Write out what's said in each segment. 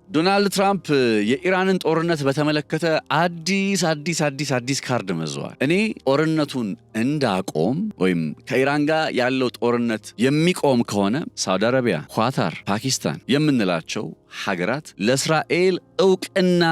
ዶናልድ ትራምፕ የኢራንን ጦርነት በተመለከተ አዲስ ካርድ መዘዋል። እኔ ጦርነቱን እንዳቆም ወይም ከኢራን ጋር ያለው ጦርነት የሚቆም ከሆነ ሳውዲ አረቢያ፣ ኳታር፣ ፓኪስታን የምንላቸው ሀገራት ለእስራኤል ዕውቅና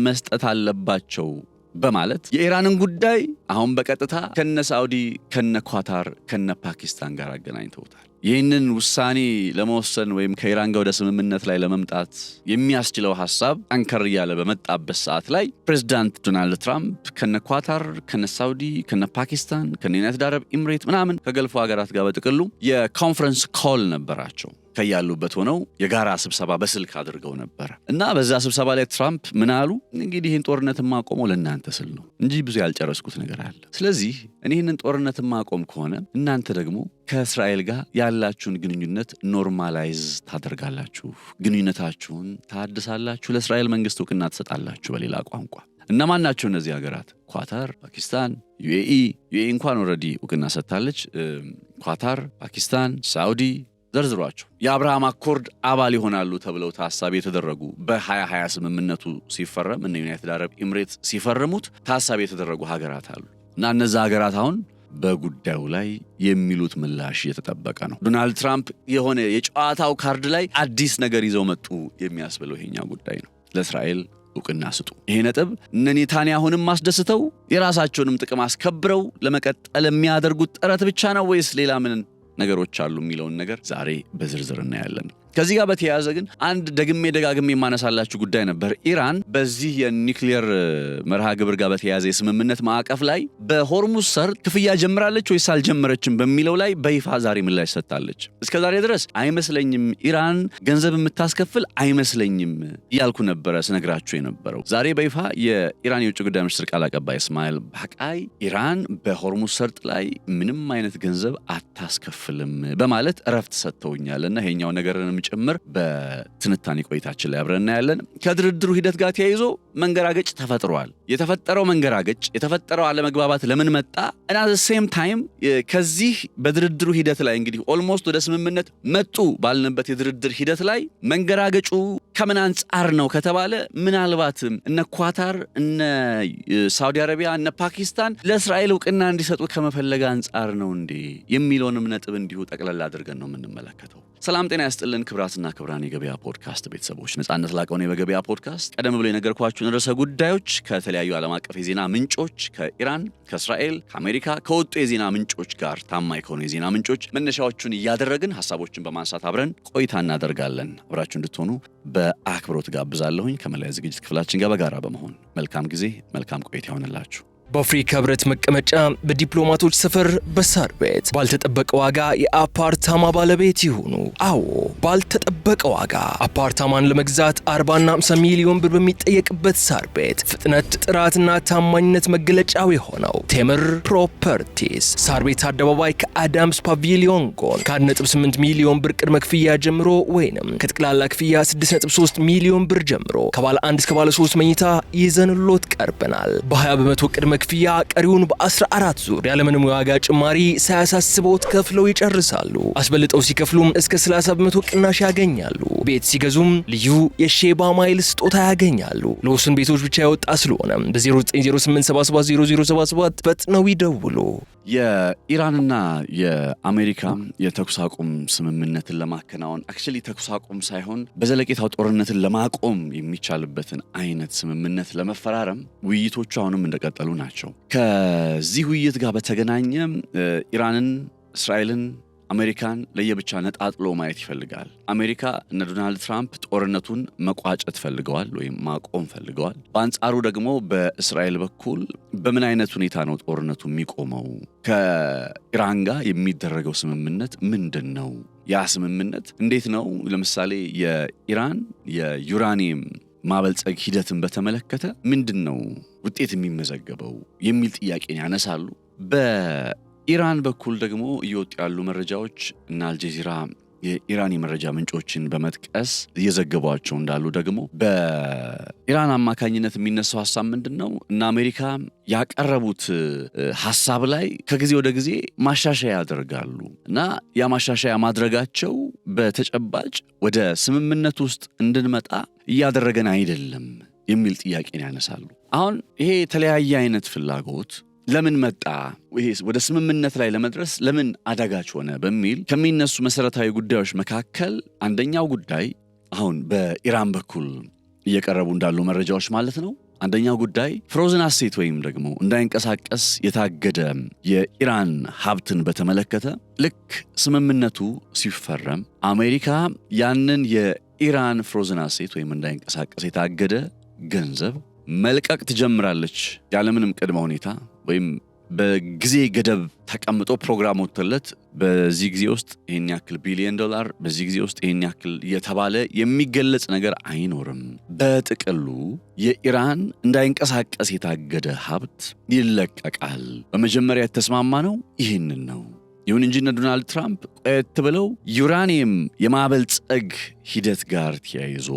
መስጠት አለባቸው በማለት የኢራንን ጉዳይ አሁን በቀጥታ ከነ ሳውዲ፣ ከነ ኳታር፣ ከነ ፓኪስታን ጋር አገናኝተውታል። ይህንን ውሳኔ ለመወሰን ወይም ከኢራን ጋር ወደ ስምምነት ላይ ለመምጣት የሚያስችለው ሐሳብ ጠንከር እያለ በመጣበት ሰዓት ላይ ፕሬዝዳንት ዶናልድ ትራምፕ ከነ ኳታር፣ ከነ ሳውዲ፣ ከነ ፓኪስታን፣ ከነ ዩናይትድ አረብ ኤምሬት ምናምን ከገልፎ ሀገራት ጋር በጥቅሉ የኮንፈረንስ ኮል ነበራቸው። ከያሉበት ሆነው የጋራ ስብሰባ በስልክ አድርገው ነበር እና በዛ ስብሰባ ላይ ትራምፕ ምን አሉ? እንግዲህ ይህን ጦርነት ማቆመው ለእናንተ ስል ነው እንጂ ብዙ ያልጨረስኩት ነገር አለ። ስለዚህ እኔ ይህንን ጦርነት ማቆም ከሆነ እናንተ ደግሞ ከእስራኤል ጋር ያላችሁን ግንኙነት ኖርማላይዝ ታደርጋላችሁ፣ ግንኙነታችሁን ታድሳላችሁ፣ ለእስራኤል መንግስት ዕውቅና ትሰጣላችሁ። በሌላ ቋንቋ እነማን ናቸው እነዚህ ሀገራት? ኳታር፣ ፓኪስታን፣ ዩኤኢ እንኳን ኦልሬዲ ዕውቅና ሰጥታለች። ኳታር፣ ፓኪስታን፣ ሳውዲ ዘርዝሯቸው የአብርሃም አኮርድ አባል ይሆናሉ ተብለው ታሳቢ የተደረጉ በ2020 ስምምነቱ ሲፈረም እነ ዩናይትድ አረብ ኤምሬትስ ሲፈርሙት ታሳቢ የተደረጉ ሀገራት አሉ እና እነዛ ሀገራት አሁን በጉዳዩ ላይ የሚሉት ምላሽ እየተጠበቀ ነው። ዶናልድ ትራምፕ የሆነ የጨዋታው ካርድ ላይ አዲስ ነገር ይዘው መጡ የሚያስብለው ይሄኛው ጉዳይ ነው። ለእስራኤል ዕውቅና ስጡ። ይሄ ነጥብ እነ ኔታንያሁንም አስደስተው የራሳቸውንም ጥቅም አስከብረው ለመቀጠል የሚያደርጉት ጥረት ብቻ ነው ወይስ ሌላ ምን ነገሮች አሉ የሚለውን ነገር ዛሬ በዝርዝር እናያለን። ከዚህ ጋር በተያያዘ ግን አንድ ደጋግሜ የማነሳላችሁ ጉዳይ ነበር። ኢራን በዚህ የኒውክሊየር መርሃ ግብር ጋር በተያያዘ የስምምነት ማዕቀፍ ላይ በሆርሙዝ ሰርጥ ክፍያ ጀምራለች ወይስ አልጀመረችም በሚለው ላይ በይፋ ዛሬ ምላሽ ሰጥታለች። እስከ ዛሬ ድረስ አይመስለኝም ኢራን ገንዘብ የምታስከፍል አይመስለኝም እያልኩ ነበረ ስነግራችሁ የነበረው። ዛሬ በይፋ የኢራን የውጭ ጉዳይ ሚኒስትር ቃል አቀባይ እስማኤል ባቃይ ኢራን በሆርሙዝ ሰርጥ ላይ ምንም አይነት ገንዘብ አታስከፍልም በማለት እረፍት ሰጥተውኛልና ይሄኛው ነገርንም ጭምር በትንታኔ ቆይታችን ላይ አብረን እናያለን። ከድርድሩ ሂደት ጋር ተያይዞ መንገራገጭ ተፈጥሯል። የተፈጠረው አለመግባባት ለምን መጣ እና ሴም ታይም ከዚህ በድርድሩ ሂደት ላይ እንግዲህ ኦልሞስት ወደ ስምምነት መጡ ባልንበት የድርድር ሂደት ላይ መንገራገጩ ከምን አንጻር ነው ከተባለ ምናልባት እነ ኳታር፣ እነ ሳውዲ አረቢያ፣ እነ ፓኪስታን ለእስራኤል ዕውቅና እንዲሰጡ ከመፈለግ አንጻር ነው እንዴ የሚለውንም ነጥብ እንዲሁ ጠቅለል አድርገን ነው የምንመለከተው። ሰላም ጤና ያስጥልን ክብራትና ክብራን የገበያ ፖድካስት ቤተሰቦች፣ ነጻነት ላቀው ነው በገበያ ፖድካስት ቀደም ብሎ የነገርኳችሁን ርዕሰ ጉዳዮች ከተለያዩ ዓለም አቀፍ የዜና ምንጮች ከኢራን፣ ከእስራኤል፣ ከአሜሪካ ከወጡ የዜና ምንጮች ጋር ታማኝ ከሆኑ የዜና ምንጮች መነሻዎቹን እያደረግን ሐሳቦችን በማንሳት አብረን ቆይታ እናደርጋለን። አብራችሁ እንድትሆኑ በአክብሮት ጋብዛለሁኝ። ከመለያ ዝግጅት ክፍላችን ጋር በጋራ በመሆን መልካም ጊዜ መልካም ቆይታ ይሆንላችሁ። በአፍሪካ ህብረት መቀመጫ በዲፕሎማቶች ሰፈር በሳር ቤት ባልተጠበቀ ዋጋ የአፓርታማ ባለቤት ይሁኑ። አዎ ባልተጠበቀ ዋጋ አፓርታማን ለመግዛት 40 እና 50 ሚሊዮን ብር በሚጠየቅበት ሳር ቤት ፍጥነት፣ ጥራትና ታማኝነት መገለጫው የሆነው ቴምር ፕሮፐርቲስ ሳር ቤት አደባባይ ከአዳምስ ፓቪሊዮን ጎን ከ1.8 ሚሊዮን ብር ቅድመ ክፍያ ጀምሮ ወይንም ከጠቅላላ ክፍያ 6.3 ሚሊዮን ብር ጀምሮ ከባለ 1 እስከ ባለ 3 መኝታ ይዘንሎት ቀርበናል። በ20 በመቶ ቅድመ ክፍያ ቀሪውን በ14 ዙር ያለምንም ዋጋ ጭማሪ ሳያሳስቦት ከፍለው ይጨርሳሉ። አስበልጠው ሲከፍሉም እስከ 30 በመቶ ቅናሽ ያገኛሉ። ቤት ሲገዙም ልዩ የሼባ ማይል ስጦታ ያገኛሉ። ለውስን ቤቶች ብቻ ያወጣ ስለሆነ በ0908770077 ፈጥነው ይደውሉ። የኢራንና የአሜሪካ የተኩስ አቁም ስምምነትን ለማከናወን አክቹሊ ተኩስ አቁም ሳይሆን በዘለቄታው ጦርነትን ለማቆም የሚቻልበትን አይነት ስምምነት ለመፈራረም ውይይቶቹ አሁንም እንደቀጠሉ ናቸው። ከዚህ ውይይት ጋር በተገናኘ ኢራንን፣ እስራኤልን፣ አሜሪካን ለየብቻ ነጣጥሎ ማየት ይፈልጋል። አሜሪካ እነ ዶናልድ ትራምፕ ጦርነቱን መቋጨት ፈልገዋል ወይም ማቆም ፈልገዋል። በአንጻሩ ደግሞ በእስራኤል በኩል በምን አይነት ሁኔታ ነው ጦርነቱ የሚቆመው? ከኢራን ጋር የሚደረገው ስምምነት ምንድን ነው? ያ ስምምነት እንዴት ነው? ለምሳሌ የኢራን የዩራኒየም ማበልጸግ ሂደትን በተመለከተ ምንድን ነው ውጤት የሚመዘገበው የሚል ጥያቄን ያነሳሉ። በኢራን በኩል ደግሞ እየወጡ ያሉ መረጃዎች እና አልጀዚራ የኢራን የመረጃ ምንጮችን በመጥቀስ እየዘገቧቸው እንዳሉ ደግሞ በኢራን አማካኝነት የሚነሳው ሐሳብ ምንድነው? እና አሜሪካ ያቀረቡት ሐሳብ ላይ ከጊዜ ወደ ጊዜ ማሻሻያ ያደርጋሉ እና ያ ማሻሻያ ማድረጋቸው በተጨባጭ ወደ ስምምነት ውስጥ እንድንመጣ እያደረገን አይደለም የሚል ጥያቄን ያነሳሉ። አሁን ይሄ የተለያየ አይነት ፍላጎት ለምን መጣ? ይሄ ወደ ስምምነት ላይ ለመድረስ ለምን አዳጋች ሆነ? በሚል ከሚነሱ መሰረታዊ ጉዳዮች መካከል አንደኛው ጉዳይ አሁን በኢራን በኩል እየቀረቡ እንዳሉ መረጃዎች ማለት ነው። አንደኛው ጉዳይ ፍሮዝን አሴት ወይም ደግሞ እንዳይንቀሳቀስ የታገደ የኢራን ሀብትን በተመለከተ ልክ ስምምነቱ ሲፈረም አሜሪካ ያንን የኢራን ፍሮዝን አሴት ወይም እንዳይንቀሳቀስ የታገደ ገንዘብ መልቀቅ ትጀምራለች ያለምንም ቅድመ ሁኔታ ወይም በጊዜ ገደብ ተቀምጦ ፕሮግራም ወጥቶለት በዚህ ጊዜ ውስጥ ይሄን ያክል ቢሊዮን ዶላር በዚህ ጊዜ ውስጥ ይሄን ያክል የተባለ የሚገለጽ ነገር አይኖርም። በጥቅሉ የኢራን እንዳይንቀሳቀስ የታገደ ሀብት ይለቀቃል። በመጀመሪያ የተስማማነው ይህንን ነው። ይሁን እንጂ ዶናልድ ትራምፕ ቆየት ብለው ዩራኒየም የማበልጸግ ሂደት ጋር ተያይዞ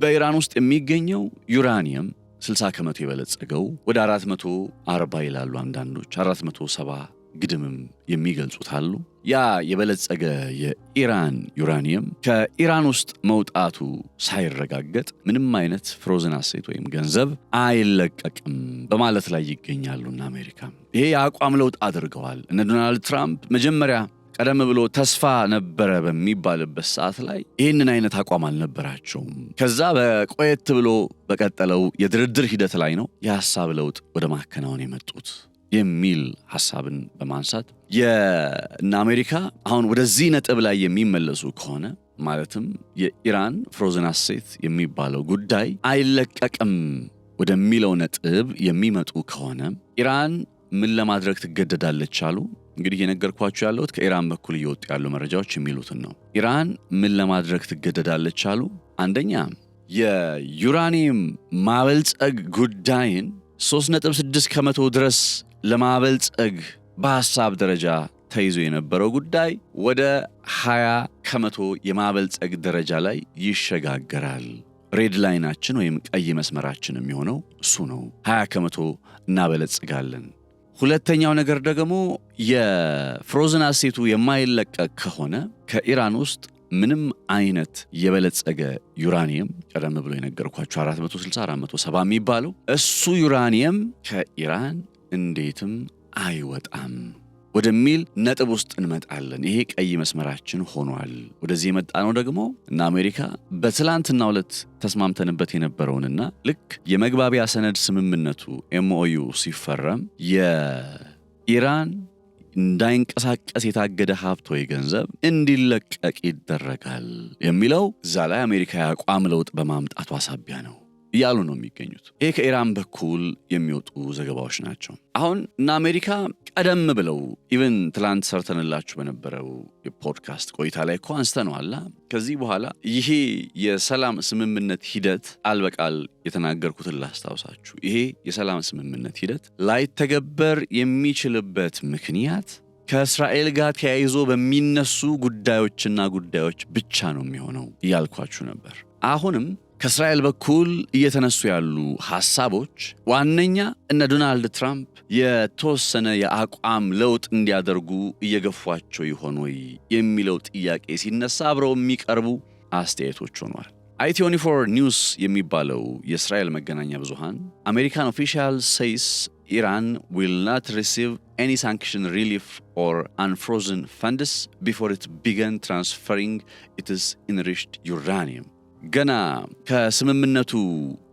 በኢራን ውስጥ የሚገኘው ዩራኒየም 60% የበለጸገው ወደ 440 ይላሉ አንዳንዶች 470 ግድምም የሚገልጹት አሉ። ያ የበለጸገ የኢራን ዩራኒየም ከኢራን ውስጥ መውጣቱ ሳይረጋገጥ ምንም አይነት ፍሮዝን አሴት ወይም ገንዘብ አይለቀቅም በማለት ላይ ይገኛሉና አሜሪካ ይሄ የአቋም ለውጥ አድርገዋል። እነ ዶናልድ ትራምፕ መጀመሪያ ቀደም ብሎ ተስፋ ነበረ በሚባልበት ሰዓት ላይ ይህንን አይነት አቋም አልነበራቸውም። ከዛ በቆየት ብሎ በቀጠለው የድርድር ሂደት ላይ ነው የሐሳብ ለውጥ ወደ ማከናወን የመጡት የሚል ሐሳብን በማንሳት የእነ አሜሪካ አሁን ወደዚህ ነጥብ ላይ የሚመለሱ ከሆነ ማለትም የኢራን ፍሮዝን አሴት የሚባለው ጉዳይ አይለቀቅም ወደሚለው ነጥብ የሚመጡ ከሆነ ኢራን ምን ለማድረግ ትገደዳለች አሉ። እንግዲህ የነገርኳችሁ ያለሁት ከኢራን በኩል እየወጡ ያሉ መረጃዎች የሚሉትን ነው። ኢራን ምን ለማድረግ ትገደዳለች አሉ። አንደኛ የዩራኒየም ማበልጸግ ጉዳይን 3.6% ድረስ ለማበልጸግ በሐሳብ ደረጃ ተይዞ የነበረው ጉዳይ ወደ 20% የማበልጸግ ደረጃ ላይ ይሸጋገራል። ሬድ ላይናችን ወይም ቀይ መስመራችን የሚሆነው እሱ ነው። 20% እናበለጽጋለን። ሁለተኛው ነገር ደግሞ የፍሮዝን አሴቱ የማይለቀቅ ከሆነ ከኢራን ውስጥ ምንም አይነት የበለጸገ ዩራኒየም ቀደም ብሎ የነገርኳችሁ 460 470 የሚባለው እሱ ዩራኒየም ከኢራን እንዴትም አይወጣም ወደሚል ነጥብ ውስጥ እንመጣለን። ይሄ ቀይ መስመራችን ሆኗል። ወደዚህ የመጣ ነው ደግሞ እና አሜሪካ በትላንትናው ዕለት ተስማምተንበት የነበረውንና ልክ የመግባቢያ ሰነድ ስምምነቱ MOU ሲፈረም የኢራን እንዳይንቀሳቀስ የታገደ ሀብት ወይ ገንዘብ እንዲለቀቅ ይደረጋል የሚለው እዛ ላይ አሜሪካ ያቋም ለውጥ በማምጣቱ አሳቢያ ነው እያሉ ነው የሚገኙት። ይሄ ከኢራን በኩል የሚወጡ ዘገባዎች ናቸው። አሁን እና አሜሪካ ቀደም ብለው ኢቨን ትላንት ሰርተንላችሁ በነበረው የፖድካስት ቆይታ ላይ እኮ አንስተነዋል። ከዚህ በኋላ ይሄ የሰላም ስምምነት ሂደት አልበቃል የተናገርኩትን ላስታውሳችሁ። ይሄ የሰላም ስምምነት ሂደት ላይተገበር የሚችልበት ምክንያት ከእስራኤል ጋር ተያይዞ በሚነሱ ጉዳዮች ብቻ ነው የሚሆነው እያልኳችሁ ነበር። አሁንም ከእስራኤል በኩል እየተነሱ ያሉ ሐሳቦች ዋነኛ እነ ዶናልድ ትራምፕ የተወሰነ የአቋም ለውጥ እንዲያደርጉ እየገፏቸው ይሆን ወይ የሚለው ጥያቄ ሲነሳ አብረው የሚቀርቡ አስተያየቶች ሆኗል። i24 ኒውስ የሚባለው የእስራኤል መገናኛ ብዙሃን American official says Iran will not receive any sanction relief or unfrozen funds before it began transferring its enriched uranium ገና ከስምምነቱ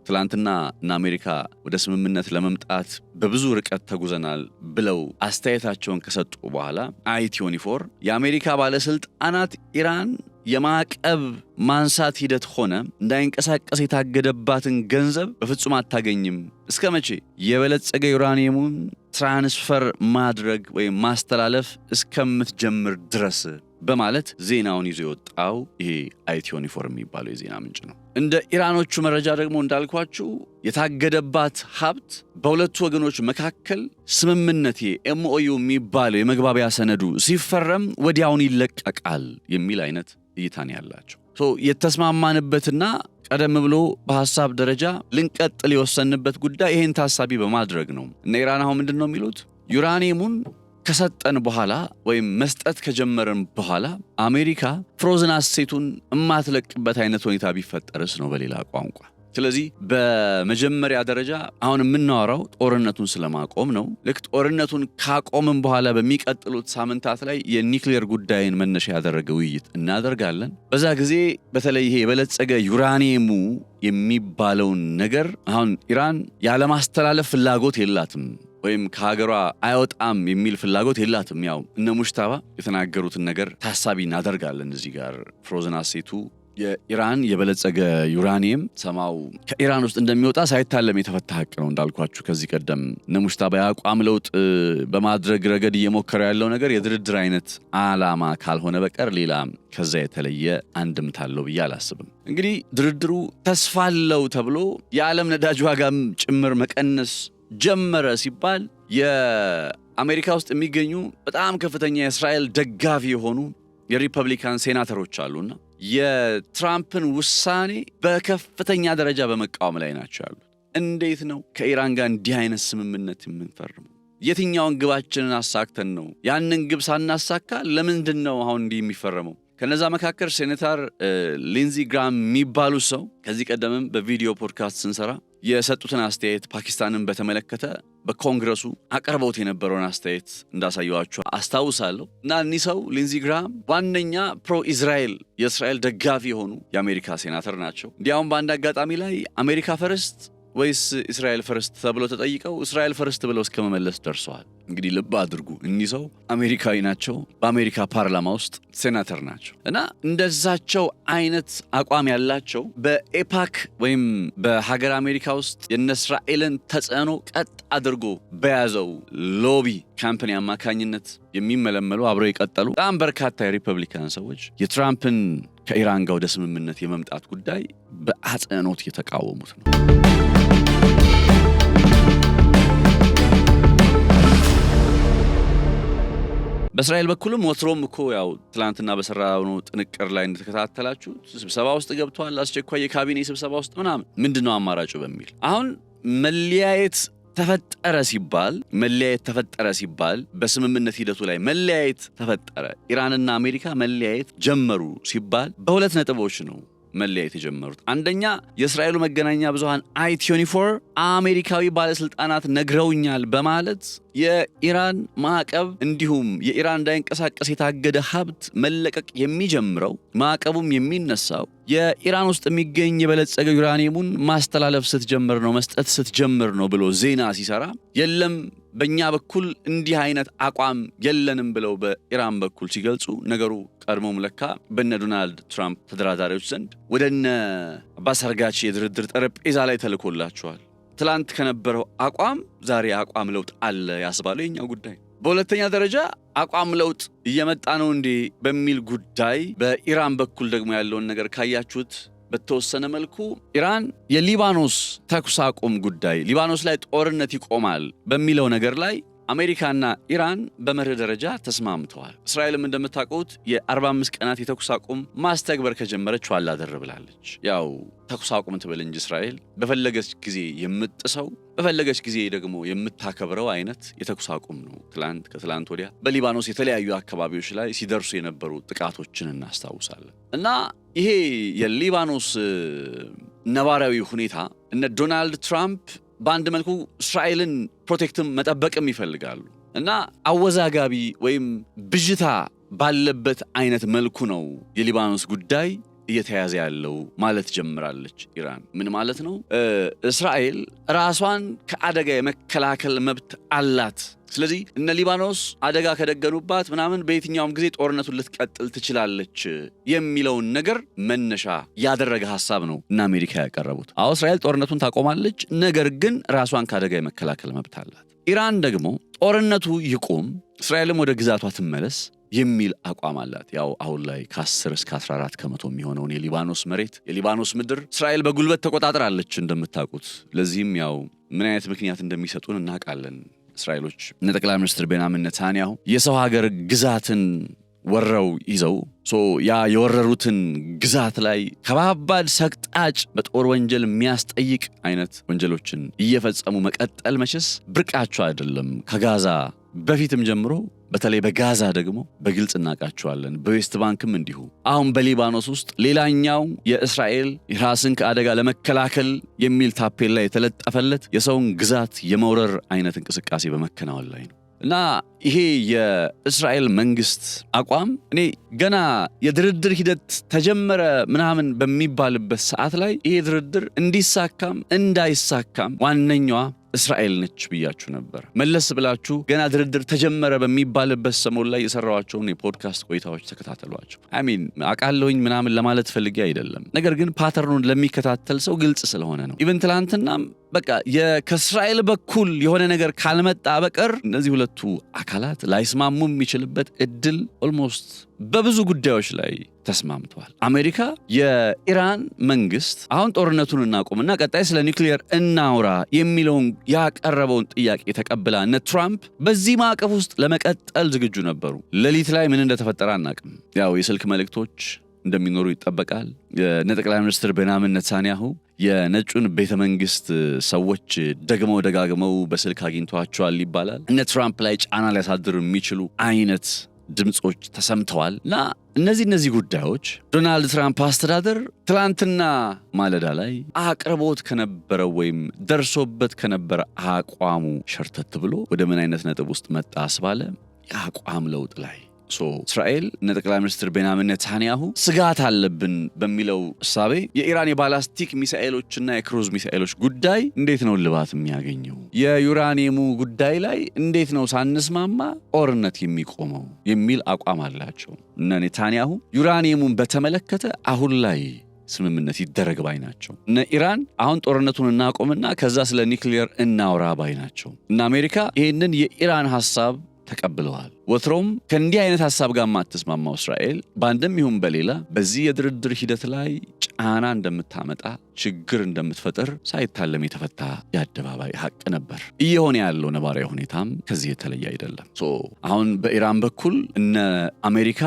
ትላንትና እና አሜሪካ ወደ ስምምነት ለመምጣት በብዙ ርቀት ተጉዘናል ብለው አስተያየታቸውን ከሰጡ በኋላ i24 የአሜሪካ ባለስልጣናት ኢራን የማዕቀብ ማንሳት ሂደት ሆነ እንዳይንቀሳቀስ የታገደባትን ገንዘብ በፍጹም አታገኝም እስከ መቼ የበለጸገ ዩራኒየሙን ትራንስፈር ማድረግ ወይም ማስተላለፍ እስከምትጀምር ድረስ በማለት ዜናውን ይዞ የወጣው ይሄ i24 የሚባለው የዜና ምንጭ ነው። እንደ ኢራኖቹ መረጃ ደግሞ እንዳልኳችሁ የታገደባት ሀብት በሁለቱ ወገኖች መካከል ስምምነት MOU የሚባለው የመግባቢያ ሰነዱ ሲፈረም ወዲያውን ይለቀቃል የሚል አይነት እይታን ያላቸው። የተስማማንበትና ቀደም ብሎ በሐሳብ ደረጃ ልንቀጥል የወሰንበት ጉዳይ ይሄን ታሳቢ በማድረግ ነው። እና ኢራን አሁን ምንድነው የሚሉት? ዩራኒየሙን ከሰጠን በኋላ ወይም መስጠት ከጀመረን በኋላ አሜሪካ ፍሮዝን አሴቱን የማትለቅበት አይነት ሁኔታ ቢፈጠርስ ነው በሌላ ቋንቋ። ስለዚህ በመጀመሪያ ደረጃ አሁን የምናወራው ጦርነቱን ስለማቆም ነው። ልክ ጦርነቱን ካቆምን በኋላ በሚቀጥሉት ሳምንታት ላይ የኒውክሌር ጉዳይን መነሻ ያደረገ ውይይት እናደርጋለን። በዛ ጊዜ በተለይ ይሄ የበለጸገ ዩራኒየሙ የሚባለውን ነገር አሁን ኢራን ያለማስተላለፍ ፍላጎት የላትም ወይም ከሀገሯ አይወጣም የሚል ፍላጎት የላትም። ያው እነ ሙሽታባ የተናገሩትን ነገር ታሳቢ እናደርጋለን። እዚህ ጋር ፍሮዝን አሴቱ የኢራን የበለጸገ ዩራኒየም ሰማው ከኢራን ውስጥ እንደሚወጣ ሳይታለም የተፈታ ሐቅ ነው። እንዳልኳችሁ ከዚህ ቀደም እነ ሙሽታባ የአቋም ለውጥ በማድረግ ረገድ እየሞከረ ያለው ነገር የድርድር አይነት ዓላማ ካልሆነ በቀር ሌላ ከዛ የተለየ አንድምታ አለው ብዬ አላስብም። እንግዲህ ድርድሩ ተስፋ አለው ተብሎ የዓለም ነዳጅ ዋጋም ጭምር መቀነስ ጀመረ ሲባል የአሜሪካ ውስጥ የሚገኙ በጣም ከፍተኛ የእስራኤል ደጋፊ የሆኑ የሪፐብሊካን ሴናተሮች አሉና የትራምፕን ውሳኔ በከፍተኛ ደረጃ በመቃወም ላይ ናቸው ያሉት። እንዴት ነው ከኢራን ጋር እንዲህ አይነት ስምምነት የምንፈርመው? የትኛውን ግባችንን አሳክተን ነው? ያንን ግብ ሳናሳካ ለምንድን ነው አሁን እንዲህ የሚፈረመው? ከነዛ መካከል ሴኔተር ሊንዚ ግራም የሚባሉ ሰው ከዚህ ቀደምም በቪዲዮ ፖድካስት ስንሰራ የሰጡትን አስተያየት ፓኪስታንን በተመለከተ በኮንግረሱ አቀርበውት የነበረውን አስተያየት እንዳሳየዋችሁ አስታውሳለሁ። እና እኒህ ሰው ሊንዚ ግራም ዋነኛ ፕሮ ኢዝራኤል የእስራኤል ደጋፊ የሆኑ የአሜሪካ ሴናተር ናቸው። እንዲያውም በአንድ አጋጣሚ ላይ አሜሪካ ፈርስት ወይስ እስራኤል ፈርስት ተብለው ተጠይቀው እስራኤል ፈርስት ብለው እስከ መመለስ ደርሰዋል። እንግዲህ ልብ አድርጉ፣ እኒህ ሰው አሜሪካዊ ናቸው፣ በአሜሪካ ፓርላማ ውስጥ ሴናተር ናቸው። እና እንደዛቸው አይነት አቋም ያላቸው በኤፓክ ወይም በሀገር አሜሪካ ውስጥ የነ እስራኤልን ተጽዕኖ ቀጥ አድርጎ በያዘው ሎቢ ካምፓኒ አማካኝነት የሚመለመሉ አብረው የቀጠሉ በጣም በርካታ የሪፐብሊካን ሰዎች የትራምፕን ከኢራን ጋር ወደ ስምምነት የመምጣት ጉዳይ በአጽንኦት የተቃወሙት ነው። በእስራኤል በኩልም ወትሮም እኮ ያው ትላንትና በሰራው ጥንቅር ላይ እንደተከታተላችሁ ስብሰባ ውስጥ ገብቷል። አስቸኳይ የካቢኔ ስብሰባ ውስጥ ምንድነው አማራጩ በሚል አሁን መለያየት ተፈጠረ ሲባል በስምምነት ሂደቱ ላይ መለያየት ተፈጠረ፣ ኢራንና አሜሪካ መለያየት ጀመሩ ሲባል በሁለት ነጥቦች ነው መለያየት የጀመሩት። አንደኛ የእስራኤሉ መገናኛ ብዙሃን i24 አሜሪካዊ ባለስልጣናት ነግረውኛል በማለት የኢራን ማዕቀብ እንዲሁም የኢራን እንዳይንቀሳቀስ የታገደ ሀብት መለቀቅ የሚጀምረው ማዕቀቡም የሚነሳው የኢራን ውስጥ የሚገኝ የበለጸገ ዩራኒየሙን ማስተላለፍ ስትጀምር ነው፣ መስጠት ስትጀምር ነው ብሎ ዜና ሲሰራ የለም በእኛ በኩል እንዲህ አይነት አቋም የለንም ብለው በኢራን በኩል ሲገልጹ ነገሩ ቀድሞም ለካ በነ ዶናልድ ትራምፕ ተደራዳሪዎች ዘንድ ወደነ አባስ አርጋቺ የድርድር ጠረጴዛ ላይ ተልኮላቸዋል። ትላንት ከነበረው አቋም ዛሬ አቋም ለውጥ አለ ያስባለው የኛው ጉዳይ። በሁለተኛ ደረጃ አቋም ለውጥ እየመጣ ነው እንዴ በሚል ጉዳይ በኢራን በኩል ደግሞ ያለውን ነገር ካያችሁት በተወሰነ መልኩ ኢራን የሊባኖስ ተኩስ አቁም ጉዳይ ሊባኖስ ላይ ጦርነት ይቆማል በሚለው ነገር ላይ አሜሪካና ኢራን በመርህ ደረጃ ተስማምተዋል። እስራኤልም እንደምታውቁት የ45 ቀናት የተኩስ አቁም ማስተግበር ከጀመረች ዋላ ደር ብላለች። ያው ተኩስ አቁም ትበል እንጂ እስራኤል በፈለገች ጊዜ የምትጥሰው በፈለገች ጊዜ ደግሞ የምታከብረው አይነት የተኩስ አቁም ነው። ከትላንት ወዲያ በሊባኖስ የተለያዩ አካባቢዎች ላይ ሲደርሱ የነበሩ ጥቃቶችን እናስታውሳለን። እና ይሄ የሊባኖስ ነባራዊ ሁኔታ እነ ዶናልድ ትራምፕ በአንድ መልኩ እስራኤልን ፕሮቴክትም መጠበቅም ይፈልጋሉ እና አወዛጋቢ ወይም ብዥታ ባለበት አይነት መልኩ ነው የሊባኖስ ጉዳይ እየተያዘ ያለው ማለት ጀምራለች ኢራን። ምን ማለት ነው? እስራኤል ራሷን ከአደጋ የመከላከል መብት አላት። ስለዚህ እነ ሊባኖስ አደጋ ከደገኑባት በየትኛውም ጊዜ ጦርነቱን ልትቀጥል ትችላለች የሚለውን ነገር መነሻ ያደረገ ሐሳብ ነው እና አሜሪካ ያቀረቡት። አዎ እስራኤል ጦርነቱን ታቆማለች፣ ነገር ግን ራሷን ከአደጋ የመከላከል መብት አላት። ኢራን ደግሞ ጦርነቱ ይቁም፣ እስራኤልም ወደ ግዛቷ ትመለስ የሚል አቋም አላት። ያው አሁን ላይ ከ10 እስከ 14 ከመቶ የሚሆነውን የሊባኖስ መሬት የሊባኖስ ምድር እስራኤል በጉልበት ተቆጣጥራለች እንደምታውቁት። ለዚህም ያው ምን አይነት ምክንያት እንደሚሰጡን እናውቃለን። እስራኤሎች ጠቅላይ ሚኒስትር ቤንያሚን ኔታንያሁ የሰው ሀገር ግዛትን ወረው ይዘው ያ የወረሩትን ግዛት ላይ ከባባድ ሰቅጣጭ በጦር ወንጀል የሚያስጠይቅ አይነት ወንጀሎችን እየፈጸሙ መቀጠል መቼስ ብርቃቸው አይደለም። ከጋዛ በፊትም ጀምሮ በተለይ በጋዛ ደግሞ በግልጽ እናቃቸዋለን። በዌስት ባንክም እንዲሁ። አሁን በሊባኖስ ውስጥ ሌላኛው የእስራኤል ራስን ከአደጋ ለመከላከል የሚል ታፔላ የተለጠፈለት የሰውን ግዛት የመውረር አይነት እንቅስቃሴ በመከናወን ላይ ነው። እና ይሄ የእስራኤል መንግስት አቋም እኔ ገና የድርድር ሂደት ተጀመረ ምናምን በሚባልበት ሰዓት ላይ ይሄ ድርድር እንዲሳካም እንዳይሳካም ዋነኛዋ እስራኤል ነች ብያችሁ ነበር። መለስ ብላችሁ ገና ድርድር ተጀመረ በሚባልበት ሰሞን ላይ የሰራዋቸውን የፖድካስት ቆይታዎች ተከታተሏቸው። አሚን አቃለሁኝ ምናምን ለማለት ፈልጌ አይደለም። ነገር ግን ፓተርኑን ለሚከታተል ሰው ግልጽ ስለሆነ ነው። ኢቨን ትላንትናም በቃ ከእስራኤል በኩል የሆነ ነገር ካልመጣ በቀር እነዚህ ሁለቱ አካላት ላይስማሙ የሚችልበት እድል ኦልሞስት በብዙ ጉዳዮች ላይ ተስማምተዋል። አሜሪካ የኢራን መንግስት አሁን ጦርነቱን እናቁምና ቀጣይ ስለ ኒውክሊየር እናውራ የሚለውን ያቀረበውን ጥያቄ ተቀብላ እነ ትራምፕ በዚህ ማዕቀፍ ውስጥ ለመቀጠል ዝግጁ ነበሩ። ሌሊት ላይ ምን እንደተፈጠረ አናቅም። ያው የስልክ መልእክቶች እንደሚኖሩ ይጠበቃል። ጠቅላይ ሚኒስትር ቤንያሚን ኔታንያሁ የነጩን ቤተ መንግስት ሰዎች ደጋግመው በስልክ አግኝተዋቸዋል ይባላል። እነ ትራምፕ ላይ ጫና ሊያሳድሩ የሚችሉ አይነት ድምጾች ተሰምተዋል። እና እነዚህ ጉዳዮች ዶናልድ ትራምፕ አስተዳደር ትላንትና ማለዳ ላይ አቅርቦት ከነበረው ወይም ደርሶበት ከነበረ አቋሙ ሸርተት ብሎ ወደ ምን አይነት ነጥብ ውስጥ መጣ አስባለ የአቋም ለውጥ ላይ እስራኤል ጠቅላይ ሚኒስትር ቤንያሚን ኔታንያሁ ስጋት አለብን በሚለው እሳቤ የኢራን የባላስቲክ ሚሳኤሎችና የክሩዝ ሚሳኤሎች ጉዳይ እንዴት ነው ልባት የሚያገኘው? የዩራኒየሙ ጉዳይ ላይ እንዴት ነው ሳንስማማ ጦርነት የሚቆመው የሚል አቋም አላቸው። እነ ኔታንያሁ ዩራኒየሙን በተመለከተ አሁን ላይ ስምምነት ይደረግ ባይ ናቸው። እነ ኢራን አሁን ጦርነቱን እናቆምና ከዛ ስለ ኒውክሊየር እናውራ ባይ ናቸው። እነ አሜሪካ ይህንን የኢራን ሐሳብ ተቀብለዋል። ወትሮም ከእንዲህ አይነት ሐሳብ ጋር ማትስማማው እስራኤል በአንድም ይሁን በሌላ በዚህ የድርድር ሂደት ላይ ጫና እንደምታመጣ ችግር እንደምትፈጥር ሳይታለም የተፈታ የአደባባይ ሐቅ ነበር። እየሆነ ያለው ነባራዊ ሁኔታም ከዚህ የተለየ አይደለም። አሁን በኢራን በኩል እነ አሜሪካ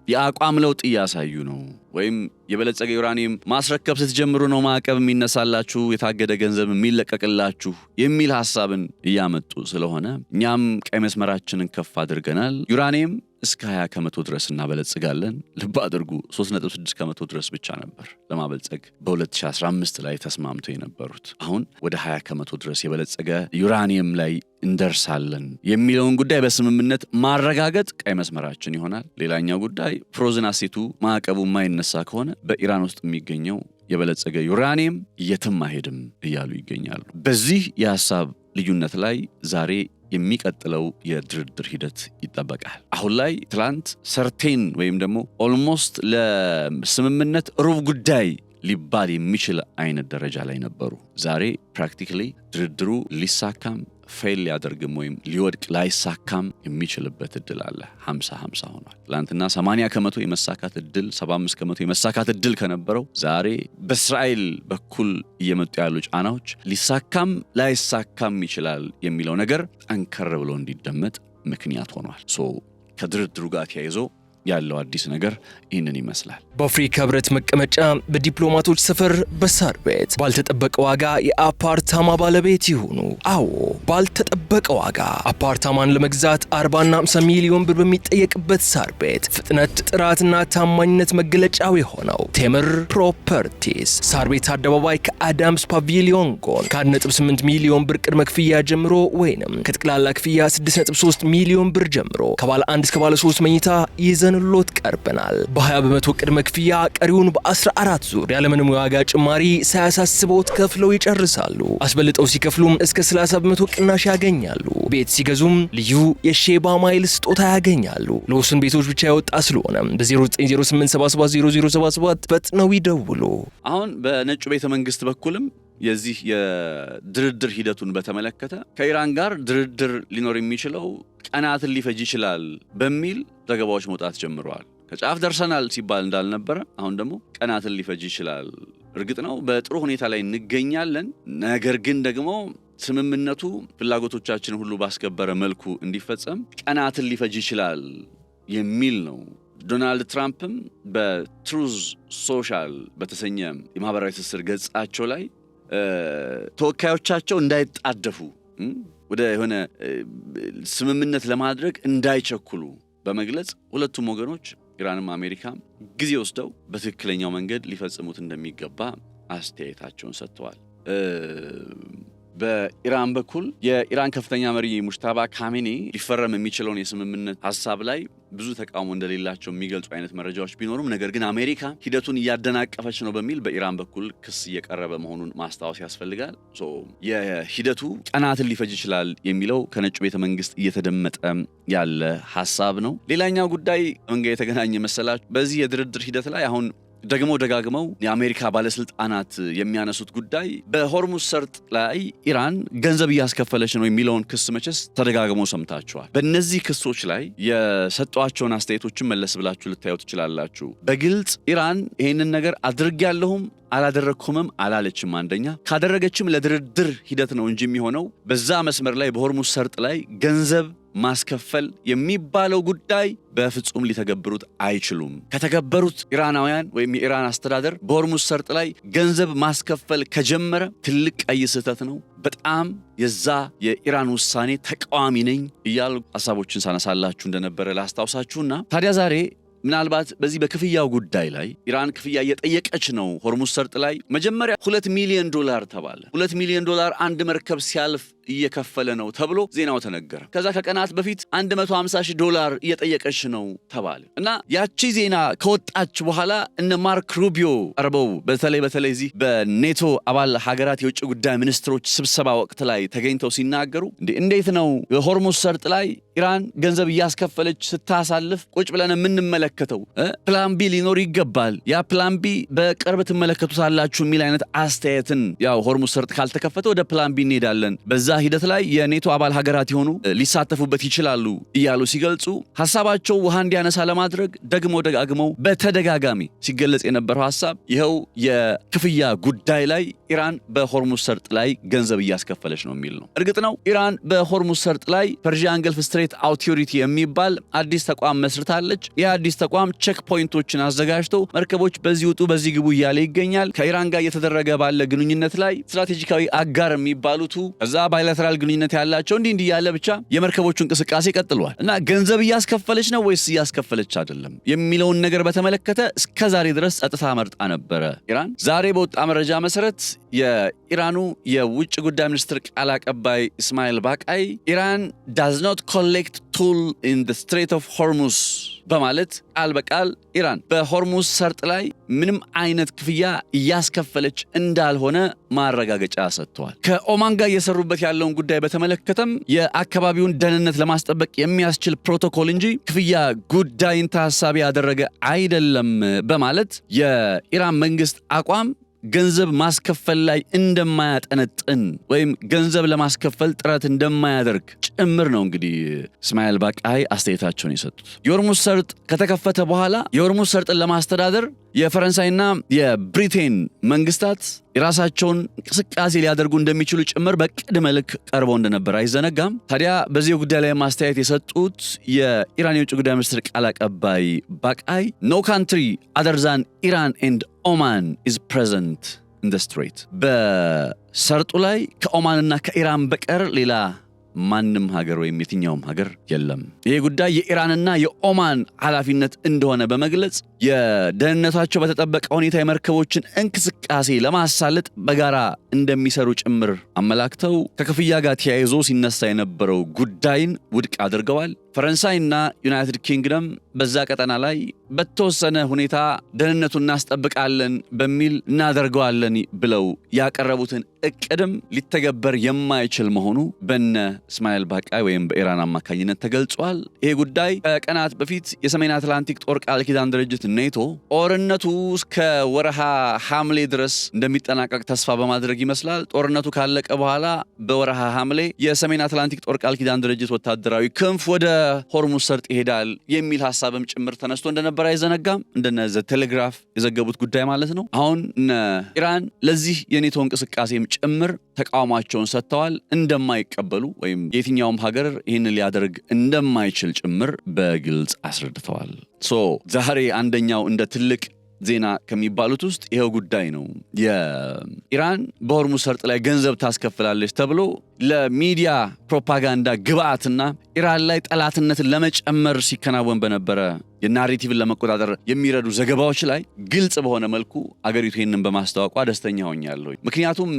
የአቋም ለውጥ እያሳዩ ነው። ወይም የበለጸገ ዩራኒየም ማስረከብ ስትጀምሩ ነው ማዕቀብ የሚነሳላችሁ፣ የታገደ ገንዘብ የሚለቀቅላችሁ የሚል ሐሳብን እያመጡ ስለሆነ እኛም ቀይ መስመራችንን ከፍ አድርገናል። ዩራኒየም እስከ 20% ድረስ እናበለጽጋለን። ልብ አድርጉ 3.6% ድረስ ብቻ ነበር ለማበልጸግ በ2015 ላይ ተስማምተው የነበሩት። አሁን ወደ 20% ድረስ የበለጸገ ዩራኒየም ላይ እንደርሳለን የሚለውን ጉዳይ በስምምነት ማረጋገጥ ቀይ መስመራችን ይሆናል። ሌላኛው ጉዳይ ፍሮዝን አሴቱ ማዕቀቡ የማይነሳ ከሆነ በኢራን ውስጥ የሚገኘው የበለጸገ ዩራኒየም የትም አይሄድም እያሉ ይገኛሉ። በዚህ የሐሳብ ልዩነት ላይ ዛሬ የሚቀጥለው የድርድር ሂደት ይጠበቃል። አሁን ላይ ትላንት ሰርቴን ወይም ደግሞ ኦልሞስት ለስምምነት ሩብ ጉዳይ ሊባል የሚችል አይነት ደረጃ ላይ ነበሩ። ዛሬ ፕራክቲካሊ ድርድሩ ሊሳካም ፌል ሊያደርግም ወይም ሊወድቅ ላይሳካም የሚችልበት እድል አለ። 50-50 ሆኗል። ትላንትና 80% የመሳካት እድል 75% የመሳካት እድል ከነበረው ዛሬ በእስራኤል በኩል እየመጡ ያሉ ጫናዎች ሊሳካም ላይሳካም ይችላል የሚለው ነገር ጠንከር ብሎ እንዲደመጥ ምክንያት ሆኗል። ከድርድሩ ጋር ተያይዞ ያለው አዲስ ነገር ይህንን ይመስላል። በአፍሪካ ህብረት መቀመጫ በዲፕሎማቶች ሰፈር በሳር ቤት ባልተጠበቀ ዋጋ የአፓርታማ ባለቤት ይሁኑ። አዎ ባልተጠበቀ ዋጋ አፓርታማን ለመግዛት 40 እና 50 ሚሊዮን ብር በሚጠየቅበት ሳር ቤት ፍጥነት፣ ጥራትና ታማኝነት መገለጫው የሆነው ቴምር ፕሮፐርቲስ ሳር ቤት አደባባይ ከአዳምስ ፓቪሊዮን ጎን ከ1.8 ሚሊዮን ብር ቅድመ ክፍያ ጀምሮ ወይንም ከጠቅላላ ክፍያ 6.3 ሚሊዮን ብር ጀምሮ ከባለ 1 እስከ ባለ 3 መኝታ ይዘንሎት ቀርበናል። በ20% ቅድመ ክፍያ ቀሪውን በ14 ዙር ያለምንም የዋጋ ጭማሪ ሳያሳስቦት ከፍለው ይጨርሳሉ። አስበልጠው ሲከፍሉም እስከ 30% ቅናሽ ያገኛሉ። ቤት ሲገዙም ልዩ የሼባ ማይል ስጦታ ያገኛሉ። ለውስን ቤቶች ብቻ ያወጣ ስለሆነ በ0908770077 ፈጥነው ይደውሉ። አሁን በነጩ ቤተ መንግስት በኩልም የዚህ የድርድር ሂደቱን በተመለከተ ከኢራን ጋር ድርድር ሊኖር የሚችለው ቀናትን ሊፈጅ ይችላል በሚል ዘገባዎች መውጣት ጀምረዋል። ከጫፍ ደርሰናል ሲባል እንዳልነበረ አሁን ደግሞ ቀናትን ሊፈጅ ይችላል። እርግጥ ነው በጥሩ ሁኔታ ላይ እንገኛለን። ነገር ግን ደግሞ ስምምነቱ ፍላጎቶቻችን ሁሉ ባስከበረ መልኩ እንዲፈጸም ቀናትን ሊፈጅ ይችላል የሚል ነው። ዶናልድ ትራምፕም በትሩዝ ሶሻል በተሰኘ የማህበራዊ ትስስር ገጻቸው ላይ ተወካዮቻቸው እንዳይጣደፉ ወደ የሆነ ስምምነት ለማድረግ እንዳይቸኩሉ በመግለጽ ሁለቱም ወገኖች ኢራንም አሜሪካም ጊዜ ወስደው በትክክለኛው መንገድ ሊፈጽሙት እንደሚገባ አስተያየታቸውን ሰጥተዋል። በኢራን በኩል የኢራን ከፍተኛ መሪ ሙጅተባ ካሜኒ ሊፈረም የሚችለውን የስምምነት ሐሳብ ላይ ብዙ ተቃውሞ እንደሌላቸው የሚገልጹ አይነት መረጃዎች ቢኖሩም ነገር ግን አሜሪካ ሂደቱን እያደናቀፈች ነው በሚል በኢራን በኩል ክስ እየቀረበ መሆኑን ማስታወስ ያስፈልጋል። የሂደቱ ቀናትን ሊፈጅ ይችላል የሚለው ከነጩ ቤተ መንግስት እየተደመጠ ያለ ሐሳብ ነው። ሌላኛው ጉዳይ መንገድ የተገናኘ መሰላችሁ። በዚህ የድርድር ሂደት ላይ አሁን ደግሞ ደጋግመው የአሜሪካ ባለስልጣናት የሚያነሱት ጉዳይ በሆርሙዝ ሰርጥ ላይ ኢራን ገንዘብ እያስከፈለች ነው የሚለውን ክስ መቼስ ተደጋግሞ ሰምታችኋል። በእነዚህ ክሶች ላይ የሰጧቸውን አስተያየቶችን መለስ ብላችሁ ልታዩ ትችላላችሁ። በግልጽ ኢራን ይህንን ነገር አድርጌያለሁም አላደረግኩምም አላለችም። አንደኛ ካደረገችም ለድርድር ሂደት ነው እንጂ የሚሆነው በዛ መስመር ላይ በሆርሙዝ ሰርጥ ላይ ገንዘብ ማስከፈል የሚባለው ጉዳይ በፍጹም ሊተገብሩት አይችሉም። ከተገበሩት ኢራናውያን ወይም የኢራን አስተዳደር በሆርሙዝ ሰርጥ ላይ ገንዘብ ማስከፈል ከጀመረ ትልቅ ቀይ ስህተት ነው። በጣም የዛ የኢራን ውሳኔ ተቃዋሚ ነኝ እያሉ ሐሳቦችን ሳነሳላችሁ እንደነበረ ላስታውሳችሁና ታዲያ ዛሬ ምናልባት በዚህ በክፍያው ጉዳይ ላይ ኢራን ክፍያ እየጠየቀች ነው። ሆርሙዝ ሰርጥ ላይ መጀመሪያ $2 ሚሊዮን ተባለ። $2 ሚሊዮን አንድ መርከብ ሲያልፍ እየከፈለ ነው ተብሎ ዜናው ተነገረ። ከዛ ከቀናት በፊት $150,000 እየጠየቀች ነው ተባለ እና ያቺ ዜና ከወጣች በኋላ እነ ማርክ ሩቢዮ ቀርበው በተለይ እዚህ በኔቶ አባል ሀገራት የውጭ ጉዳይ ሚኒስትሮች ስብሰባ ወቅት ላይ ተገኝተው ሲናገሩ እንዴት ነው የሆርሙዝ ሰርጥ ላይ ኢራን ገንዘብ እያስከፈለች ስታሳልፍ ቁጭ ብለን የምንመለከተው? ፕላን ቢ ሊኖር ይገባል። ያ ፕላን ቢ በቅርብ ትመለከቱታላችሁ የሚል አይነት አስተያየትን ያው ሆርሙዝ ሰርጥ ካልተከፈተ ወደ ፕላን ቢ እንሄዳለን፣ በዛ ሂደት ላይ የኔቶ አባል ሀገራት የሆኑ ሊሳተፉበት ይችላሉ እያሉ ሲገልጹ ሐሳባቸው ውሃ እንዲያነሳ ለማድረግ ደግሞ ደጋግመው በተደጋጋሚ ሲገለጽ የነበረው ሐሳብ ይኸው የክፍያ ጉዳይ ላይ ኢራን በሆርሙዝ ሰርጥ ላይ ገንዘብ እያስከፈለች ነው የሚል ነው። እርግጥ ነው ኢራን በሆርሙዝ ሰርጥ ላይ ፐርሺያን ገልፍ ስትሬት አውቶሪቲ የሚባል አዲስ ተቋም መስርታለች። ይህ አዲስ ተቋም ቼክ ፖይንቶችን አዘጋጅቶ መርከቦች በዚህ ውጡ በዚህ ግቡ እያለ ይገኛል። ከኢራን ጋር እየተደረገ ባለ ግንኙነት ላይ ስትራቴጂካዊ አጋር የሚባሉቱ እዛ ባይላተራል ግንኙነት ያላቸው እንዲህ ያለ ብቻ የመርከቦቹ እንቅስቃሴ ቀጥሏል እና ገንዘብ እያስከፈለች ነው ወይስ እያስከፈለች አይደለም የሚለውን ነገር በተመለከተ እስከዛሬ ድረስ ጸጥታ መርጣ ነበረ ኢራን። ዛሬ በወጣ መረጃ መሰረት የኢራኑ የውጭ ጉዳይ ሚኒስትር ቃል አቀባይ እስማኤል ባቃይ ኢራን does not collect toll in the Strait of Hormuz በማለት ቃል በቃል ኢራን በሆርሙዝ ሰርጥ ላይ ምንም አይነት ክፍያ እያስከፈለች እንዳልሆነ ማረጋገጫ ሰጥተዋል። ከኦማን ጋር እየሰሩበት ያለውን ጉዳይ በተመለከተም የአካባቢውን ደህንነት ለማስጠበቅ የሚያስችል ፕሮቶኮል እንጂ ክፍያ ጉዳይን ታሳቢ ያደረገ አይደለም በማለት የኢራን መንግስት አቋም ገንዘብ ማስከፈል ላይ እንደማያጠነጥን ወይም ገንዘብ ለማስከፈል ጥረት እንደማያደርግ ጭምር ነው እንግዲህ እስማኤል ባቃይ አስተያየታቸውን የሰጡት። የሆርሙዝ ሰርጥ ከተከፈተ በኋላ የሆርሙዝ ሰርጥን ለማስተዳደር የፈረንሳይና የብሪቴን መንግስታት የራሳቸውን እንቅስቃሴ ሊያደርጉ እንደሚችሉ ጭምር በቅድመ ልክ ቀርበው እንደነበር አይዘነጋም። ታዲያ በዚህ ጉዳይ ላይ ማስተያየት የሰጡት የኢራን የውጭ ጉዳይ ሚኒስትር ቃል አቀባይ ባቃይ no country other than Iran and Oman is present in the strait በሰርጡ ላይ ከኦማንና ከኢራን በቀር ሌላ ማንም ሀገር ወይም የትኛውም ሀገር የለም። ይሄ ጉዳይ የኢራንና የኦማን ኃላፊነት እንደሆነ በመግለጽ የደህንነታቸው በተጠበቀ ሁኔታ የመርከቦችን እንቅስቃሴ ለማሳለጥ በጋራ እንደሚሰሩ ጭምር አመላክተው ከክፍያ ጋር ተያይዞ ሲነሳ የነበረው ጉዳይን ውድቅ አድርገዋል። ፈረንሳይና ዩናይትድ ኪንግደም በዛ ቀጠና ላይ በተወሰነ ሁኔታ ደህንነቱን እናስጠብቃለን በሚል እናደርገዋለን ብለው ያቀረቡትን እቅድም ሊተገበር የማይችል መሆኑ በነ እስማኤል ባቃይ ወይም በኢራን አማካኝነት ተገልጿል። ይሄ ጉዳይ ከቀናት በፊት የሰሜን አትላንቲክ ጦር ቃል ኪዳን ድርጅት ኔቶ ጦርነቱ እስከ ወረሃ ሐምሌ ድረስ እንደሚጠናቀቅ ተስፋ በማድረግ ይመስላል ጦርነቱ ካለቀ በኋላ በወረሃ ሐምሌ የሰሜን አትላንቲክ ጦር ቃል ኪዳን ድርጅት ወታደራዊ ክንፍ ወደ ሆርሙዝ ሰርጥ ይሄዳል የሚል ሐሳብም ጭምር ተነስቶ እንደነበር አይዘነጋም። እንደነ ዘ ቴሌግራፍ የዘገቡት ጉዳይ ማለት ነው። አሁን ኢራን ለዚህ የኔቶ እንቅስቃሴም ጭምር ተቃውሟቸውን ሰጥተዋል። እንደማይቀበሉ ወይም የትኛውም ሀገር ይህንን ሊያደርግ እንደማይችል ጭምር በግልጽ አስረድተዋል። ዛሬ አንደኛው እንደ ትልቅ ዜና ከሚባሉት ውስጥ ይሄው ጉዳይ ነው። የኢራን በሆርሙዝ ሰርጥ ላይ ገንዘብ ታስከፍላለች ተብሎ ለሚዲያ ፕሮፓጋንዳ ግብአትና ኢራን ላይ ጠላትነትን ለመጨመር ሲከናወን በነበረ የናሬቲቭን ለመቆጣጠር የሚረዱ ዘገባዎች ላይ ግልጽ በሆነ መልኩ አገሪቱ ይህንን በማስታወቋ ደስተኛ ሆኛለሁ። ምክንያቱም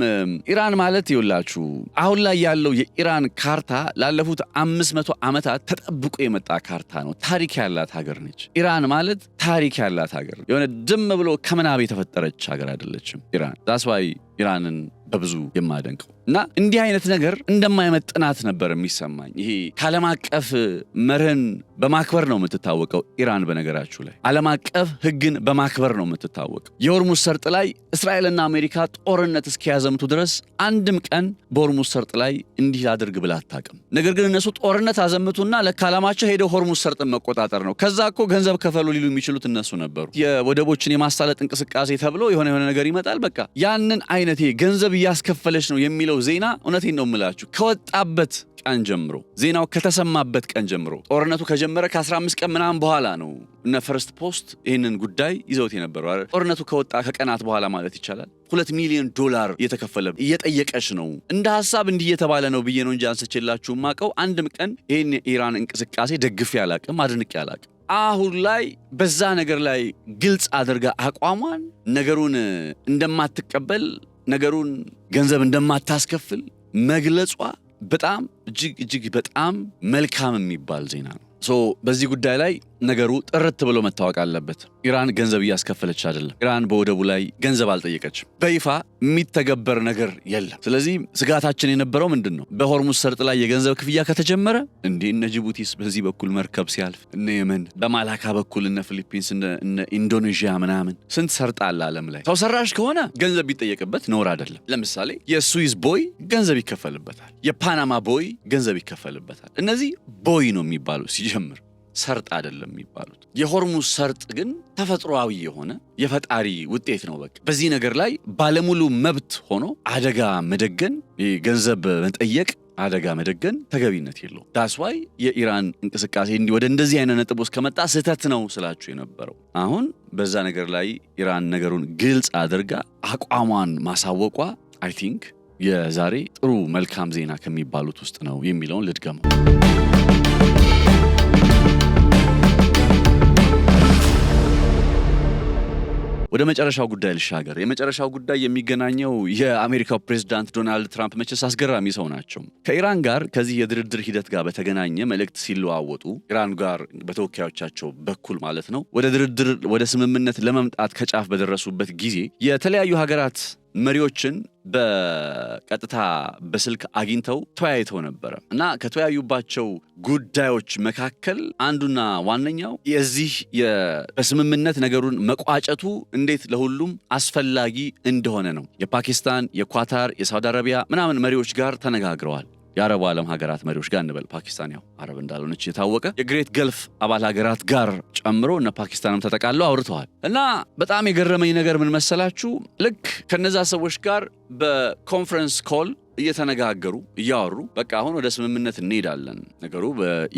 ኢራን ማለት ይውላችሁ አሁን ላይ ያለው የኢራን ካርታ ላለፉት 500 ዓመታት ተጠብቆ የመጣ ካርታ ነው። ታሪክ ያላት ሀገር ነች። ኢራን ማለት ታሪክ ያላት ሀገር የሆነ ድም ብሎ ከምናብ የተፈጠረች ሀገር አይደለችም ኢራን። ዛስ ዋይ ኢራንን በብዙ የማደንቀው እና እንዲህ አይነት ነገር እንደማይመጥናት ነበር የሚሰማኝ። ይሄ ዓለም አቀፍ መርህን በማክበር ነው የምትታወቀው ኢራን። በነገራችሁ ላይ ዓለም አቀፍ ሕግን በማክበር ነው የምትታወቀው። የሆርሙዝ ሰርጥ ላይ እስራኤልና አሜሪካ ጦርነት እስኪያዘምቱ ድረስ አንድም ቀን በሆርሙዝ ሰርጥ ላይ እንዲህ አድርግ ብላ አታውቅም። ነገር ግን እነሱ ጦርነት አዘምቱና ለካ ዓላማቸው ሄደው ሆርሙዝ ሰርጥን መቆጣጠር ነው። ከዛ እኮ ገንዘብ ከፈሉ ሊሉ የሚችሉት እነሱ ነበሩ። የወደቦችን የማሳለጥ እንቅስቃሴ ተብሎ የሆነ ነገር ይመጣል። በቃ ያንን አይነት ገንዘብ እያስከፈለች ነው የሚለው ዜና እውነቴን ነው የምላችሁ ከወጣበት ቀን ጀምሮ ዜናው ከተሰማበት ቀን ጀምሮ ጦርነቱ ከጀመረ ከ15 ቀን ምናምን በኋላ ነው እነ ፈርስት ፖስት ይህንን ጉዳይ ይዘውት የነበረው። ጦርነቱ ከወጣ ከቀናት በኋላ ማለት ይቻላል $2 ሚሊዮን እየተከፈለ እየጠየቀች ነው። እንደ ሐሳብ እንዲህ እየተባለ ነው ብዬ ነው እንጂ አንስቼላችሁ ማቀው አንድም ቀን ይህን የኢራን እንቅስቃሴ ደግፌ አላቅም፣ አድንቄ አላቅም። አሁን ላይ በዛ ነገር ላይ ግልጽ አድርጋ አቋሟን ነገሩን እንደማትቀበል ነገሩን ገንዘብ እንደማታስከፍል መግለጿ በጣም እጅግ በጣም መልካም የሚባል ዜና ነው። በዚህ ጉዳይ ላይ ነገሩ ጥርት ብሎ መታወቅ አለበት። ኢራን ገንዘብ እያስከፈለች አይደለም። ኢራን በወደቡ ላይ ገንዘብ አልጠየቀችም። በይፋ የሚተገበር ነገር የለም። ስለዚህ ስጋታችን የነበረው ምንድን ነው? በሆርሙዝ ሰርጥ ላይ የገንዘብ ክፍያ ከተጀመረ እነ ጅቡቲስ በዚህ በኩል መርከብ ሲያልፍ፣ እነ የመን በማላካ በኩል እነ ፊሊፒንስ እነ ኢንዶኔዥያ ምናምን ስንት ሰርጥ አለ ዓለም ላይ። ሰው ሰራሽ ከሆነ ገንዘብ ቢጠየቅበት ነውር አይደለም። ለምሳሌ የስዊዝ ቦይ ገንዘብ ይከፈልበታል። የፓናማ ቦይ ገንዘብ ይከፈልበታል። እነዚህ ቦይ ነው የሚባሉ ሲጀምር ሰርጥ አይደለም የሚባሉት። የሆርሙዝ ሰርጥ ግን ተፈጥሯዊ የሆነ የፈጣሪ ውጤት ነው። በቃ በዚህ ነገር ላይ ባለሙሉ መብት ሆኖ አደጋ መደገን፣ ገንዘብ መጠየቅ፣ አደጋ መደገን ተገቢነት የለው። ዳስ ዋይ የኢራን እንቅስቃሴ ወደ እንደዚህ አይነት ነጥብ ውስጥ ከመጣ ስህተት ነው ስላችሁ የነበረው። አሁን በዛ ነገር ላይ ኢራን ነገሩን ግልጽ አድርጋ አቋሟን ማሳወቋ አይ ቲንክ የዛሬ ጥሩ መልካም ዜና ከሚባሉት ውስጥ ነው የሚለውን ልድገመው። ወደ መጨረሻው ጉዳይ ልሻገር። የመጨረሻው ጉዳይ የሚገናኘው የአሜሪካው ፕሬዝዳንት ዶናልድ ትራምፕ መቼስ አስገራሚ ሰው ናቸው። ከኢራን ጋር ከዚህ የድርድር ሂደት ጋር በተገናኘ መልእክት ሲለዋወጡ ኢራን ጋር በተወካዮቻቸው በኩል ማለት ነው ወደ ድርድር ወደ ስምምነት ለመምጣት ከጫፍ በደረሱበት ጊዜ የተለያዩ ሀገራት መሪዎችን በቀጥታ በስልክ አግኝተው ተወያይተው ነበረ እና ከተወያዩባቸው ጉዳዮች መካከል አንዱና ዋነኛው የዚህ በስምምነት ነገሩን መቋጨቱ እንዴት ለሁሉም አስፈላጊ እንደሆነ ነው። የፓኪስታን፣ የኳታር፣ የሳውዲ አረቢያ ምናምን መሪዎች ጋር ተነጋግረዋል። የአረቡ ዓለም ሀገራት መሪዎች ጋር እንበል። ፓኪስታን ያው አረብ እንዳልሆነች የታወቀ የግሬት ገልፍ አባል ሀገራት ጋር ጨምሮ እነ ፓኪስታንም ተጠቃለው አውርተዋል። እና በጣም የገረመኝ ነገር ምን መሰላችሁ? ልክ ከነዛ ሰዎች ጋር በኮንፈረንስ ኮል እየተነጋገሩ እያወሩ በቃ አሁን ወደ ስምምነት እንሄዳለን ነገሩ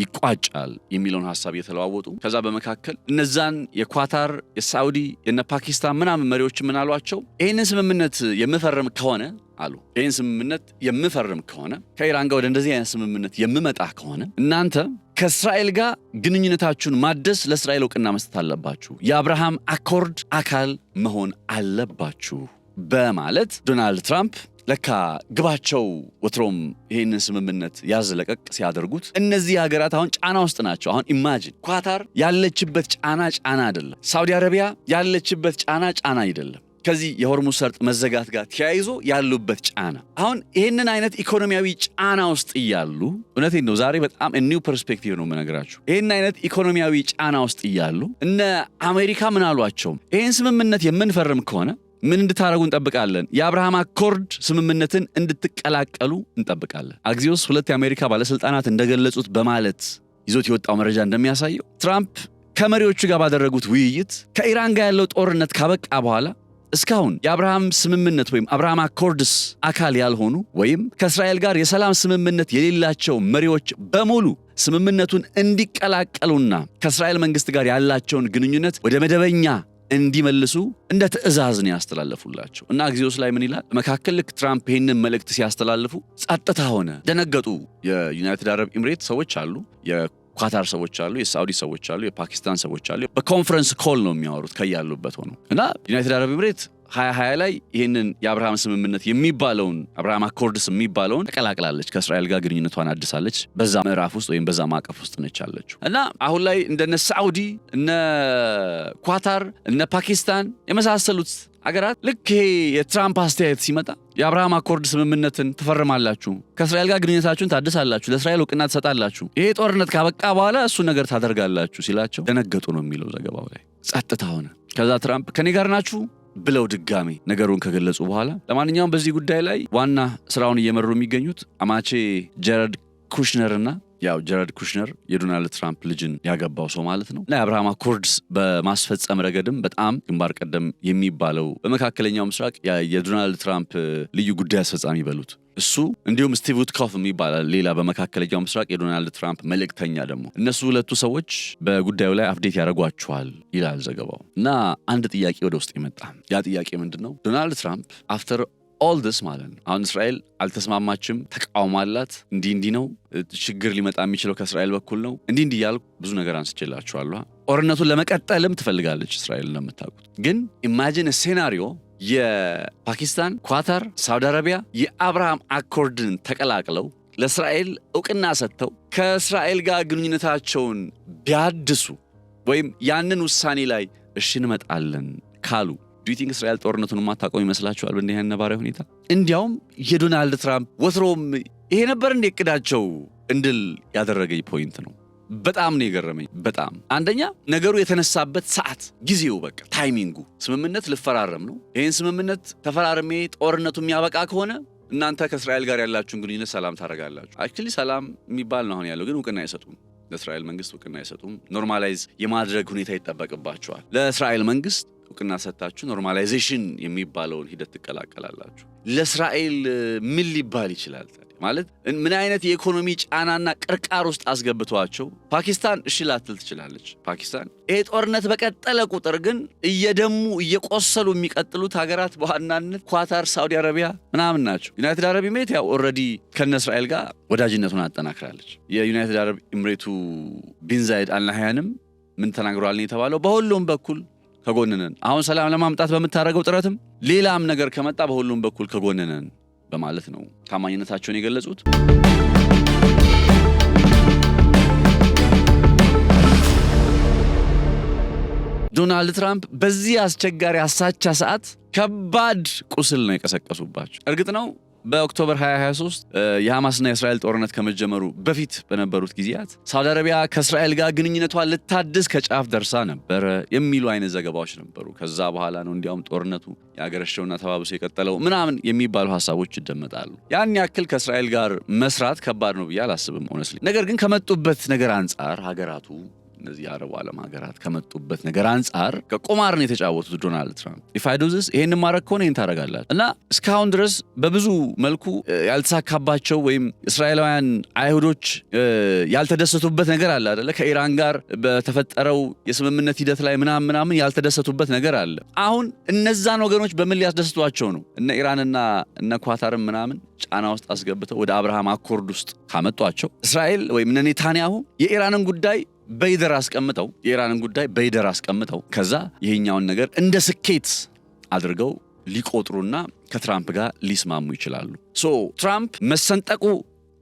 ይቋጫል የሚለውን ሐሳብ እየተለዋወጡ ከዛ በመካከል እነዛን የኳታር፣ የሳውዲ፣ የነ ፓኪስታን ምናምን መሪዎች ምን አሏቸው? ይህንን ስምምነት የምፈርም ከሆነ አሉ ይህን ስምምነት የምፈርም ከሆነ ከኢራን ጋር ወደ እንደዚህ አይነት ስምምነት የምመጣ ከሆነ እናንተ ከእስራኤል ጋር ግንኙነታችሁን ማደስ ለእስራኤል እውቅና መስጠት አለባችሁ፣ የአብርሃም አኮርድ አካል መሆን አለባችሁ በማለት ዶናልድ ትራምፕ ለካ ግባቸው ወትሮም ይህንን ስምምነት ያዝለቀቅ ሲያደርጉት እነዚህ ሀገራት አሁን ጫና ውስጥ ናቸው። አሁን ኢማጂን ኳታር ያለችበት ጫና አይደለም። ሳውዲ አረቢያ ያለችበት ጫና አይደለም። ከዚህ የሆርሙዝ ሰርጥ መዘጋት ጋር ተያይዞ ያሉበት ጫና አሁን ይህንን አይነት ኢኮኖሚያዊ ጫና ውስጥ እያሉ እውነቴን ነው ዛሬ በጣም ኒው ፐርስፔክቲቭ ነው የምነግራችሁ። ይህን አይነት ኢኮኖሚያዊ ጫና ውስጥ እያሉ እነ አሜሪካ ምን አሏቸው? ይህን ስምምነት የምንፈርም ከሆነ ምን እንድታረጉ እንጠብቃለን? የአብርሃም አኮርድ ስምምነትን እንድትቀላቀሉ እንጠብቃለን። አግዚዮስ 2 የአሜሪካ ባለስልጣናት እንደገለጹት በማለት ይዞት የወጣው መረጃ እንደሚያሳየው ትራምፕ ከመሪዎቹ ጋር ባደረጉት ውይይት ከኢራን ጋር ያለው ጦርነት ካበቃ በኋላ እስካሁን የአብርሃም ስምምነት ወይም አብርሃም አኮርድስ አካል ያልሆኑ ወይም ከእስራኤል ጋር የሰላም ስምምነት የሌላቸው መሪዎች በሙሉ ስምምነቱን እንዲቀላቀሉና ከእስራኤል መንግስት ጋር ያላቸውን ግንኙነት ወደ መደበኛ እንዲመልሱ እንደ ትዕዛዝ ነው ያስተላለፉላቸው። እና ጊዜውስ ላይ ምን ይላል? መካከል ልክ ትራምፕ ይህንን መልእክት ሲያስተላልፉ ጸጥታ ሆነ። ደነገጡ። የዩናይትድ አረብ ኤምሬት ሰዎች አሉ፣ የኳታር ሰዎች አሉ፣ የሳዑዲ ሰዎች አሉ፣ የፓኪስታን ሰዎች አሉ። በኮንፈረንስ ኮል ነው የሚያወሩት ከያሉበት ሆነው። እና ዩናይትድ አረብ ኤምሬት 2020 ላይ ይህንን የአብርሃም ስምምነት የሚባለውን አብርሃም አኮርድስ የሚባለውን ተቀላቅላለች። ከእስራኤል ጋር ግንኙነቷን አድሳለች። በዛ ምዕራፍ ውስጥ ወይም በዛ ማዕቀፍ ውስጥ ነች ያለችው። እና አሁን ላይ እንደነ ሳዑዲ፣ እነ ኳታር፣ እነ ፓኪስታን የመሳሰሉት አገራት ልክ ይሄ የትራምፕ አስተያየት ሲመጣ የአብርሃም አኮርድ ስምምነትን ትፈርማላችሁ፣ ከእስራኤል ጋር ግንኙነታችሁን ታድሳላችሁ፣ ለእስራኤል እውቅና ትሰጣላችሁ፣ ይሄ ጦርነት ካበቃ በኋላ እሱ ነገር ታደርጋላችሁ ሲላቸው ደነገጡ ነው የሚለው ዘገባው ላይ። ጸጥታ ሆነ። ከዛ ትራምፕ ከኔ ጋር ናችሁ ብለው ድጋሜ ነገሩን ከገለጹ በኋላ ለማንኛውም በዚህ ጉዳይ ላይ ዋና ስራውን እየመሩ የሚገኙት አማቼ ጀረድ ኩሽነር እና ያው ጀረድ ኩሽነር የዶናልድ ትራምፕ ልጅን ያገባው ሰው ማለት ነው። እና የአብርሃም አኮርድስ በማስፈጸም ረገድም በጣም ግንባር ቀደም የሚባለው በመካከለኛው ምስራቅ የዶናልድ ትራምፕ ልዩ ጉዳይ አስፈጻሚ ይበሉት እሱ፣ እንዲሁም ስቲቭ ዊትኮፍ የሚባላል ሌላ በመካከለኛው ምስራቅ የዶናልድ ትራምፕ መልእክተኛ ደግሞ፣ እነሱ ሁለቱ ሰዎች በጉዳዩ ላይ አፕዴት ያደርጓቸዋል ይላል ዘገባው። እና አንድ ጥያቄ ወደ ውስጥ ይመጣ። ያ ጥያቄ ምንድነው? ዶናልድ ትራምፕ አፍተር ኦል ዲስ ማለት ነው አሁን እስራኤል አልተስማማችም፣ ተቃውሞ አላት፣ እንዲህ ነው ችግር ሊመጣ የሚችለው ከእስራኤል በኩል ነው፣ እንዲህ እያልኩ ብዙ ነገር አንስቼላችኋለሁ። ጦርነቱን ለመቀጠልም ትፈልጋለች እስራኤል እንደምታውቁት። ግን ኢማጂን ሴናሪዮ የፓኪስታን፣ ኳታር፣ ሳውዲ አረቢያ የአብርሃም አኮርድን ተቀላቅለው ለእስራኤል እውቅና ሰጥተው ከእስራኤል ጋር ግንኙነታቸውን ቢያድሱ ወይም ያንን ውሳኔ ላይ እሺ እንመጣለን ካሉ ዱቲንግ እስራኤል ጦርነቱን ማታቆም ይመስላችኋል? በእንዲህ አይነት ነባራዊ ሁኔታ እንዲያውም የዶናልድ ትራምፕ ወትሮም ይሄ ነበር እንደ እቅዳቸው እንድል ያደረገኝ ፖይንት ነው። በጣም ነው የገረመኝ። በጣም አንደኛ ነገሩ የተነሳበት ሰዓት፣ ጊዜው፣ በቃ ታይሚንጉ ስምምነት ልፈራረም ነው። ይህን ስምምነት ተፈራርሜ ጦርነቱ የሚያበቃ ከሆነ እናንተ ከእስራኤል ጋር ያላችሁን ግንኙነት ሰላም ታደርጋላችሁ። አክቹሊ ሰላም የሚባል ነው አሁን ያለው፣ ግን እውቅና አይሰጡም። ለእስራኤል መንግስት እውቅና አይሰጡም። ኖርማላይዝ የማድረግ ሁኔታ ይጠበቅባቸዋል። ለእስራኤል መንግስት እውቅና ሰጣችሁ ኖርማላይዜሽን የሚባለውን ሂደት ትቀላቀላላችሁ። ለእስራኤል ምን ሊባል ይችላል ማለት? ምን አይነት የኢኮኖሚ ጫናና ቅርቃር ውስጥ አስገብቷቸው ፓኪስታን እሺ ላትል ትችላለች። ፓኪስታን ይሄ ጦርነት በቀጠለ ቁጥር ግን እየደሙ እየቆሰሉ የሚቀጥሉት ሀገራት በዋናነት ኳታር፣ ሳውዲ አረቢያ ምናምን ናቸው። ዩናይትድ አረብ ኤምሬት ያው ኦልሬዲ ከነ እስራኤል ጋር ወዳጅነቱን አጠናክራለች። የዩናይትድ አረብ ኤምሬቱ ቢን ዛይድ አልናህያንም ምን ተናግሯል ነው የተባለው? በሁሉም በኩል ከጎንነን፣ አሁን ሰላም ለማምጣት በምታደርገው ጥረትም ሌላም ነገር ከመጣ በሁሉም በኩል ከጎንነን በማለት ነው ታማኝነታቸውን የገለጹት። ዶናልድ ትራምፕ በዚህ አስቸጋሪ አሳቻ ሰዓት ከባድ ቁስል ነው የቀሰቀሱባቸው። እርግጥ ነው በኦክቶበር 2023 የሐማስና የእስራኤል ጦርነት ከመጀመሩ በፊት በነበሩት ጊዜያት ሳውዲ አረቢያ ከእስራኤል ጋር ግንኙነቷን ልታድስ ከጫፍ ደርሳ ነበረ የሚሉ አይነት ዘገባዎች ነበሩ። ከዛ በኋላ ነው እንዲያውም ጦርነቱ ያገረሸውና ተባብሶ የቀጠለው ምናምን የሚባሉ ሐሳቦች ይደመጣሉ። ያን ያክል ከእስራኤል ጋር መስራት ከባድ ነው ብዬ አላስብም ሆነስሊ። ነገር ግን ከመጡበት ነገር አንጻር ሀገራቱ እነዚህ የአረቡ ዓለም ሀገራት ከመጡበት ነገር አንጻር ከቁማር ነው የተጫወቱት ዶናልድ ትራምፕ። ኢፋይዶዝስ ይሄን ማድረግ ከሆነ ይሄን ታደርጋላችሁ እና እስካሁን ድረስ በብዙ መልኩ ያልተሳካባቸው ወይም እስራኤላውያን አይሁዶች ያልተደሰቱበት ነገር አለ አይደለ? ከኢራን ጋር በተፈጠረው የስምምነት ሂደት ላይ ምናምን ያልተደሰቱበት ነገር አለ። አሁን እነዛን ወገኖች በምን ሊያስደስቷቸው ነው? እነ ኢራንና እነ ኳታርም ምናምን ጫና ውስጥ አስገብተው ወደ አብርሃም አኮርድ ውስጥ ካመጧቸው እስራኤል ወይም እነ ኔታንያሁ የኢራንን ጉዳይ በይደር አስቀምጠው ከዛ ይሄኛውን ነገር እንደ ስኬት አድርገው ሊቆጥሩና ከትራምፕ ጋር ሊስማሙ ይችላሉ። ትራምፕ መሰንጠቁ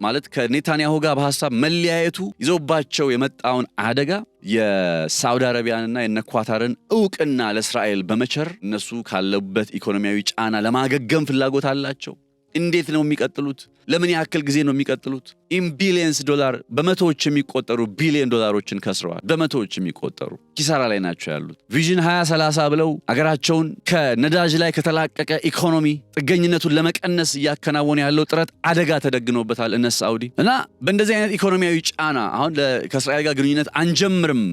ማለት ከኔታንያሁ ጋር በሐሳብ መለያየቱ ይዞባቸው የመጣውን አደጋ የሳውዲ አረቢያንና የነኳታርን እውቅና ለእስራኤል በመቸር እነሱ ካለበት ኢኮኖሚያዊ ጫና ለማገገም ፍላጎት አላቸው። እንዴት ነው የሚቀጥሉት? ለምን ያክል ጊዜ ነው የሚቀጥሉት? ኢን ቢሊየንስ ዶላር በመቶዎች የሚቆጠሩ ቢሊየን ዶላሮችን ከስረዋል። በመቶዎች የሚቆጠሩ ኪሳራ ላይ ናቸው ያሉት። ቪዥን 2030 ብለው አገራቸውን ከነዳጅ ላይ ከተላቀቀ ኢኮኖሚ ጥገኝነቱን ለመቀነስ እያከናወነ ያለው ጥረት አደጋ ተደግኖበታል እነ ሳዑዲ እና በእንደዚህ አይነት ኢኮኖሚያዊ ጫና አሁን ከእስራኤል ጋር ግንኙነት አንጀምርም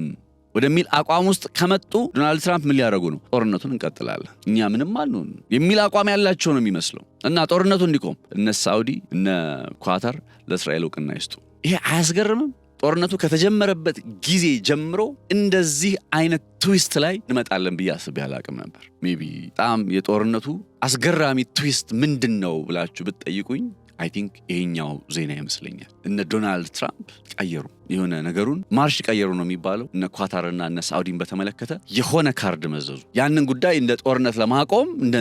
ወደሚል አቋም ውስጥ ከመጡ ዶናልድ ትራምፕ ምን ሊያደርጉ ነው? ጦርነቱን እንቀጥላለን እኛ ምንም አልሆን የሚል አቋም ያላቸው ነው የሚመስለው እና ጦርነቱ እንዲቆም እነ ሳዑዲ እነ ኳታር ለእስራኤል እውቅና ይስጡ። ይሄ አያስገርምም? ጦርነቱ ከተጀመረበት ጊዜ ጀምሮ እንደዚህ አይነት ትዊስት ላይ እንመጣለን ብዬ አስቤ አላቅም ነበር። ሜቢ በጣም የጦርነቱ አስገራሚ ትዊስት ምንድነው ብላችሁ ብትጠይቁኝ አይ ቲንክ ይሄኛው ዜና ይመስለኛል። እነ ዶናልድ ትራምፕ ቀየሩ የሆነ ነገሩን ማርሽ ቀየሩ ነው የሚባለው። እነ ኳታርና እነ ሳዑዲን በተመለከተ የሆነ ካርድ መዘዙ። ያንን ጉዳይ እንደ ጦርነት ለማቆም እንደ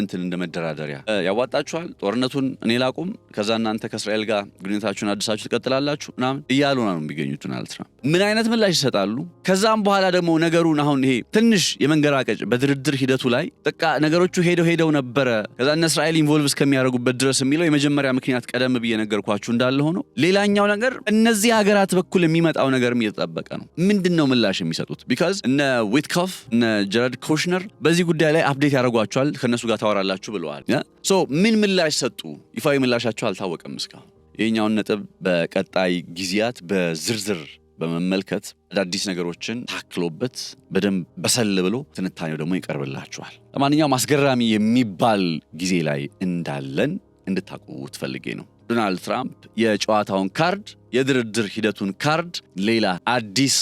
መደራደሪያ ያዋጣችኋል፣ ጦርነቱን እኔ ላቁም፣ ከዛ እናንተ ከእስራኤል ጋር ግንኙነታችሁን አድሳችሁ ትቀጥላላችሁ ምናምን እያሉ ነው የሚገኙት ዶናልድ ትራምፕ። ምን አይነት ምላሽ ይሰጣሉ? ከዛም በኋላ ደግሞ ነገሩን አሁን ይሄ ትንሽ የመንገራቀጭ በድርድር ሂደቱ ላይ በቃ ነገሮቹ ሄደው ነበረ ከዛ እነ እስራኤል ኢንቮልቭ እስከሚያደርጉበት ድረስ የሚለው የመጀመሪያ ምክንያት ቀደም ብዬ ነገርኳችሁ እንዳለ ሆኖ፣ ሌላኛው ነገር እነዚህ ሀገራት በኩል የሚመጣው ነገርም እየተጠበቀ ነው። ምንድነው ምላሽ የሚሰጡት? ቢካዝ እነ ዊትኮፍ እነ ጀረድ ኩሽነር በዚህ ጉዳይ ላይ አፕዴት ያደርጓቸዋል፣ ከነሱ ጋር ታወራላችሁ ብለዋል። ሶ ምን ምላሽ ሰጡ? ይፋዊ ምላሻቸው አልታወቀም እስካሁን። ይሄኛውን ነጥብ በቀጣይ ጊዜያት በዝርዝር በመመልከት አዳዲስ ነገሮችን ታክሎበት በደንብ በሰል ብሎ ትንታኔው ደግሞ ይቀርብላችኋል። ለማንኛውም አስገራሚ የሚባል ጊዜ ላይ እንዳለን እንድታውቁት ፈልጌ ነው። ዶናልድ ትራምፕ የጨዋታውን ካርድ የድርድር ሂደቱን ካርድ ሌላ አዲስ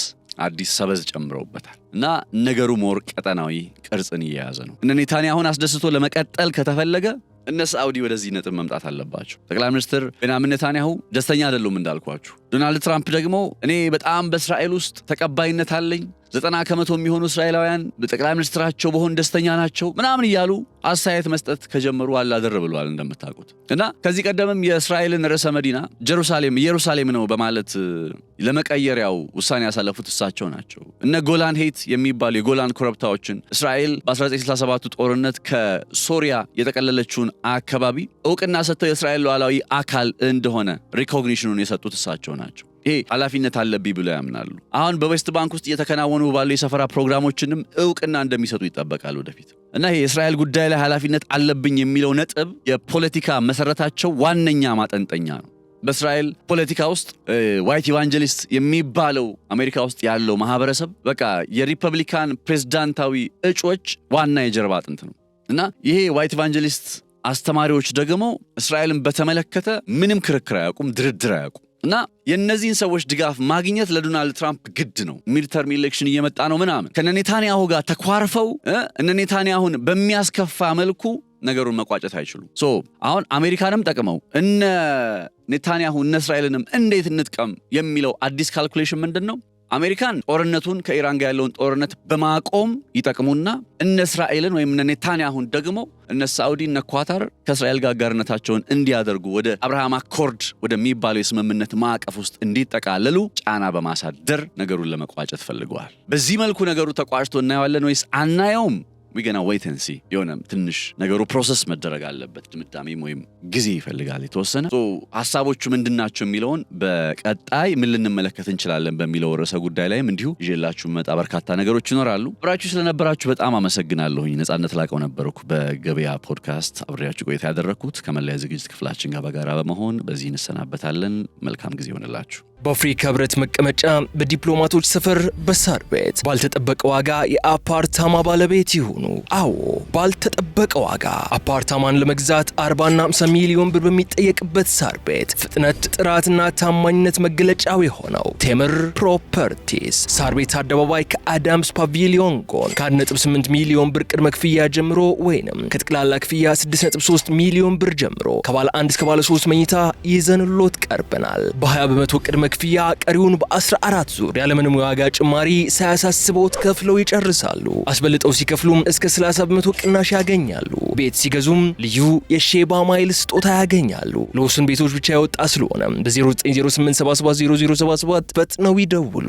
ሰበዝ ጨምረውበታል እና ነገሩ ሞር ቀጠናዊ ቅርጽን እየያዘ ነው። እነ ኔታንያሁን አስደስቶ ለመቀጠል ከተፈለገ እነ ሳዑዲ ወደዚህ ነጥብ መምጣት አለባቸው። ጠቅላይ ሚኒስትር ቤንያሚን ኔታንያሁ ደስተኛ አይደሉም እንዳልኳችሁ። ዶናልድ ትራምፕ ደግሞ እኔ በጣም በእስራኤል ውስጥ ተቀባይነት አለኝ፣ 90% የሚሆኑ እስራኤላውያን በጠቅላይ ሚኒስትራቸው በሆን ደስተኛ ናቸው ምናምን እያሉ አስተያየት መስጠት ከጀመሩ አላደር ብለዋል እንደምታውቁት። እና ከዚህ ቀደምም የእስራኤልን ርዕሰ መዲና ኢየሩሳሌም ነው በማለት ለመቀየሪያው ውሳኔ ያሳለፉት እሳቸው ናቸው። እነ ጎላን ሄት የሚባሉ የጎላን ኮረብታዎችን እስራኤል በ1967 ጦርነት ከሶሪያ የጠቀለለችውን አካባቢ እውቅና ሰጥተው የእስራኤል ሉዓላዊ አካል እንደሆነ ሪኮግኒሽኑን የሰጡት እሳቸው ናቸው። ይሄ ኃላፊነት አለብኝ ብለው ያምናሉ። አሁን በዌስት ባንክ ውስጥ እየተከናወኑ ባሉ የሰፈራ ፕሮግራሞችንም እውቅና እንደሚሰጡ ይጠበቃል ወደፊት። እና ይሄ የእስራኤል ጉዳይ ላይ ኃላፊነት አለብኝ የሚለው ነጥብ የፖለቲካ መሰረታቸው ዋነኛ ማጠንጠኛ ነው። በእስራኤል ፖለቲካ ውስጥ ዋይት ኢቫንጀሊስት የሚባለው አሜሪካ ውስጥ ያለው ማህበረሰብ በቃ የሪፐብሊካን ፕሬዝዳንታዊ እጩዎች ዋና የጀርባ አጥንት ነው። እና ይሄ ዋይት ኢቫንጀሊስት አስተማሪዎች ደግሞ እስራኤልን በተመለከተ ምንም ክርክር አያውቁም፣ ድርድር አያውቁም። እና የእነዚህን ሰዎች ድጋፍ ማግኘት ለዶናልድ ትራምፕ ግድ ነው። ሚድተርም ኢሌክሽን እየመጣ ነው ምናምን ከነኔታንያሁ ጋር ተኳርፈው እነኔታንያሁን በሚያስከፋ መልኩ ነገሩን መቋጨት አይችሉም። አሁን አሜሪካንም ጠቅመው እነ ኔታንያሁ እነ እስራኤልንም እንዴት እንጥቀም የሚለው አዲስ ካልኩሌሽን ምንድን ነው? አሜሪካን ጦርነቱን ከኢራን ጋር ያለውን ጦርነት በማቆም ይጠቅሙና እነ እስራኤልን ወይም እነ ኔታንያሁን ደግሞ እነ ሳዑዲ እነ ኳታር ከእስራኤል ጋር አጋርነታቸውን እንዲያደርጉ ወደ አብርሃም አኮርድ ወደሚባለው የስምምነት ማዕቀፍ ውስጥ እንዲጠቃለሉ ጫና በማሳደር ነገሩን ለመቋጨት ፈልገዋል። በዚህ መልኩ ነገሩ ተቋጭቶ እናየዋለን ወይስ አናየውም? we gonna wait and see። የሆነ ትንሽ ነገሩ ፕሮሰስ መደረግ አለበት። ድምዳሜም ወይም ጊዜ ይፈልጋል የተወሰነ። ሐሳቦቹ ምንድናቸው የሚለውን በቀጣይ ምን ልንመለከት እንችላለን በሚለው ርዕሰ ጉዳይ ላይም እንዲሁ ይዤላችሁ መጣ በርካታ ነገሮች ይኖራሉ። አብራችሁ ስለነበራችሁ በጣም አመሰግናለሁኝ። ነጻነት ላቀው ነበርኩ በገበያ ፖድካስት አብሬያችሁ ቆይታ ያደረኩት። ከመለያ ዝግጅት ክፍላችን ጋር በጋራ በመሆን በዚህ እንሰናበታለን። መልካም ጊዜ ይሆንላችሁ። በአፍሪካ ህብረት መቀመጫ በዲፕሎማቶች ሰፈር በሳር ቤት ባልተጠበቀ ዋጋ የአፓርታማ ባለቤት ይሁኑ። አዎ ባልተጠበቀ ዋጋ አፓርታማን ለመግዛት 40 እና 50 ሚሊዮን ብር በሚጠየቅበት ሳር ቤት ፍጥነት፣ ጥራትና ታማኝነት መገለጫው የሆነው ቴምር ፕሮፐርቲስ ሳር ቤት አደባባይ ከአዳምስ ፓቪሊዮን ጎን ከ1.8 ሚሊዮን ብር ቅድመ ክፍያ ጀምሮ ወይንም ከጠቅላላ ክፍያ 6.3 ሚሊዮን ብር ጀምሮ ከባለ 1 እስከ ባለ 3 መኝታ ይዘንሎት ቀርበናል። በ20% ቅድመ ክፍያ ቀሪውን በ14 ዙር ያለምንም ዋጋ ጭማሪ ሳያሳስቦት ከፍለው ይጨርሳሉ። አስበልጠው ሲከፍሉም እስከ 30% ቅናሽ ያገኛሉ። ቤት ሲገዙም ልዩ የሼባ ማይል ስጦታ ያገኛሉ። ለውስን ቤቶች ብቻ ያወጣ ስለሆነ በ0908770077 ፈጥነው ይደውሉ።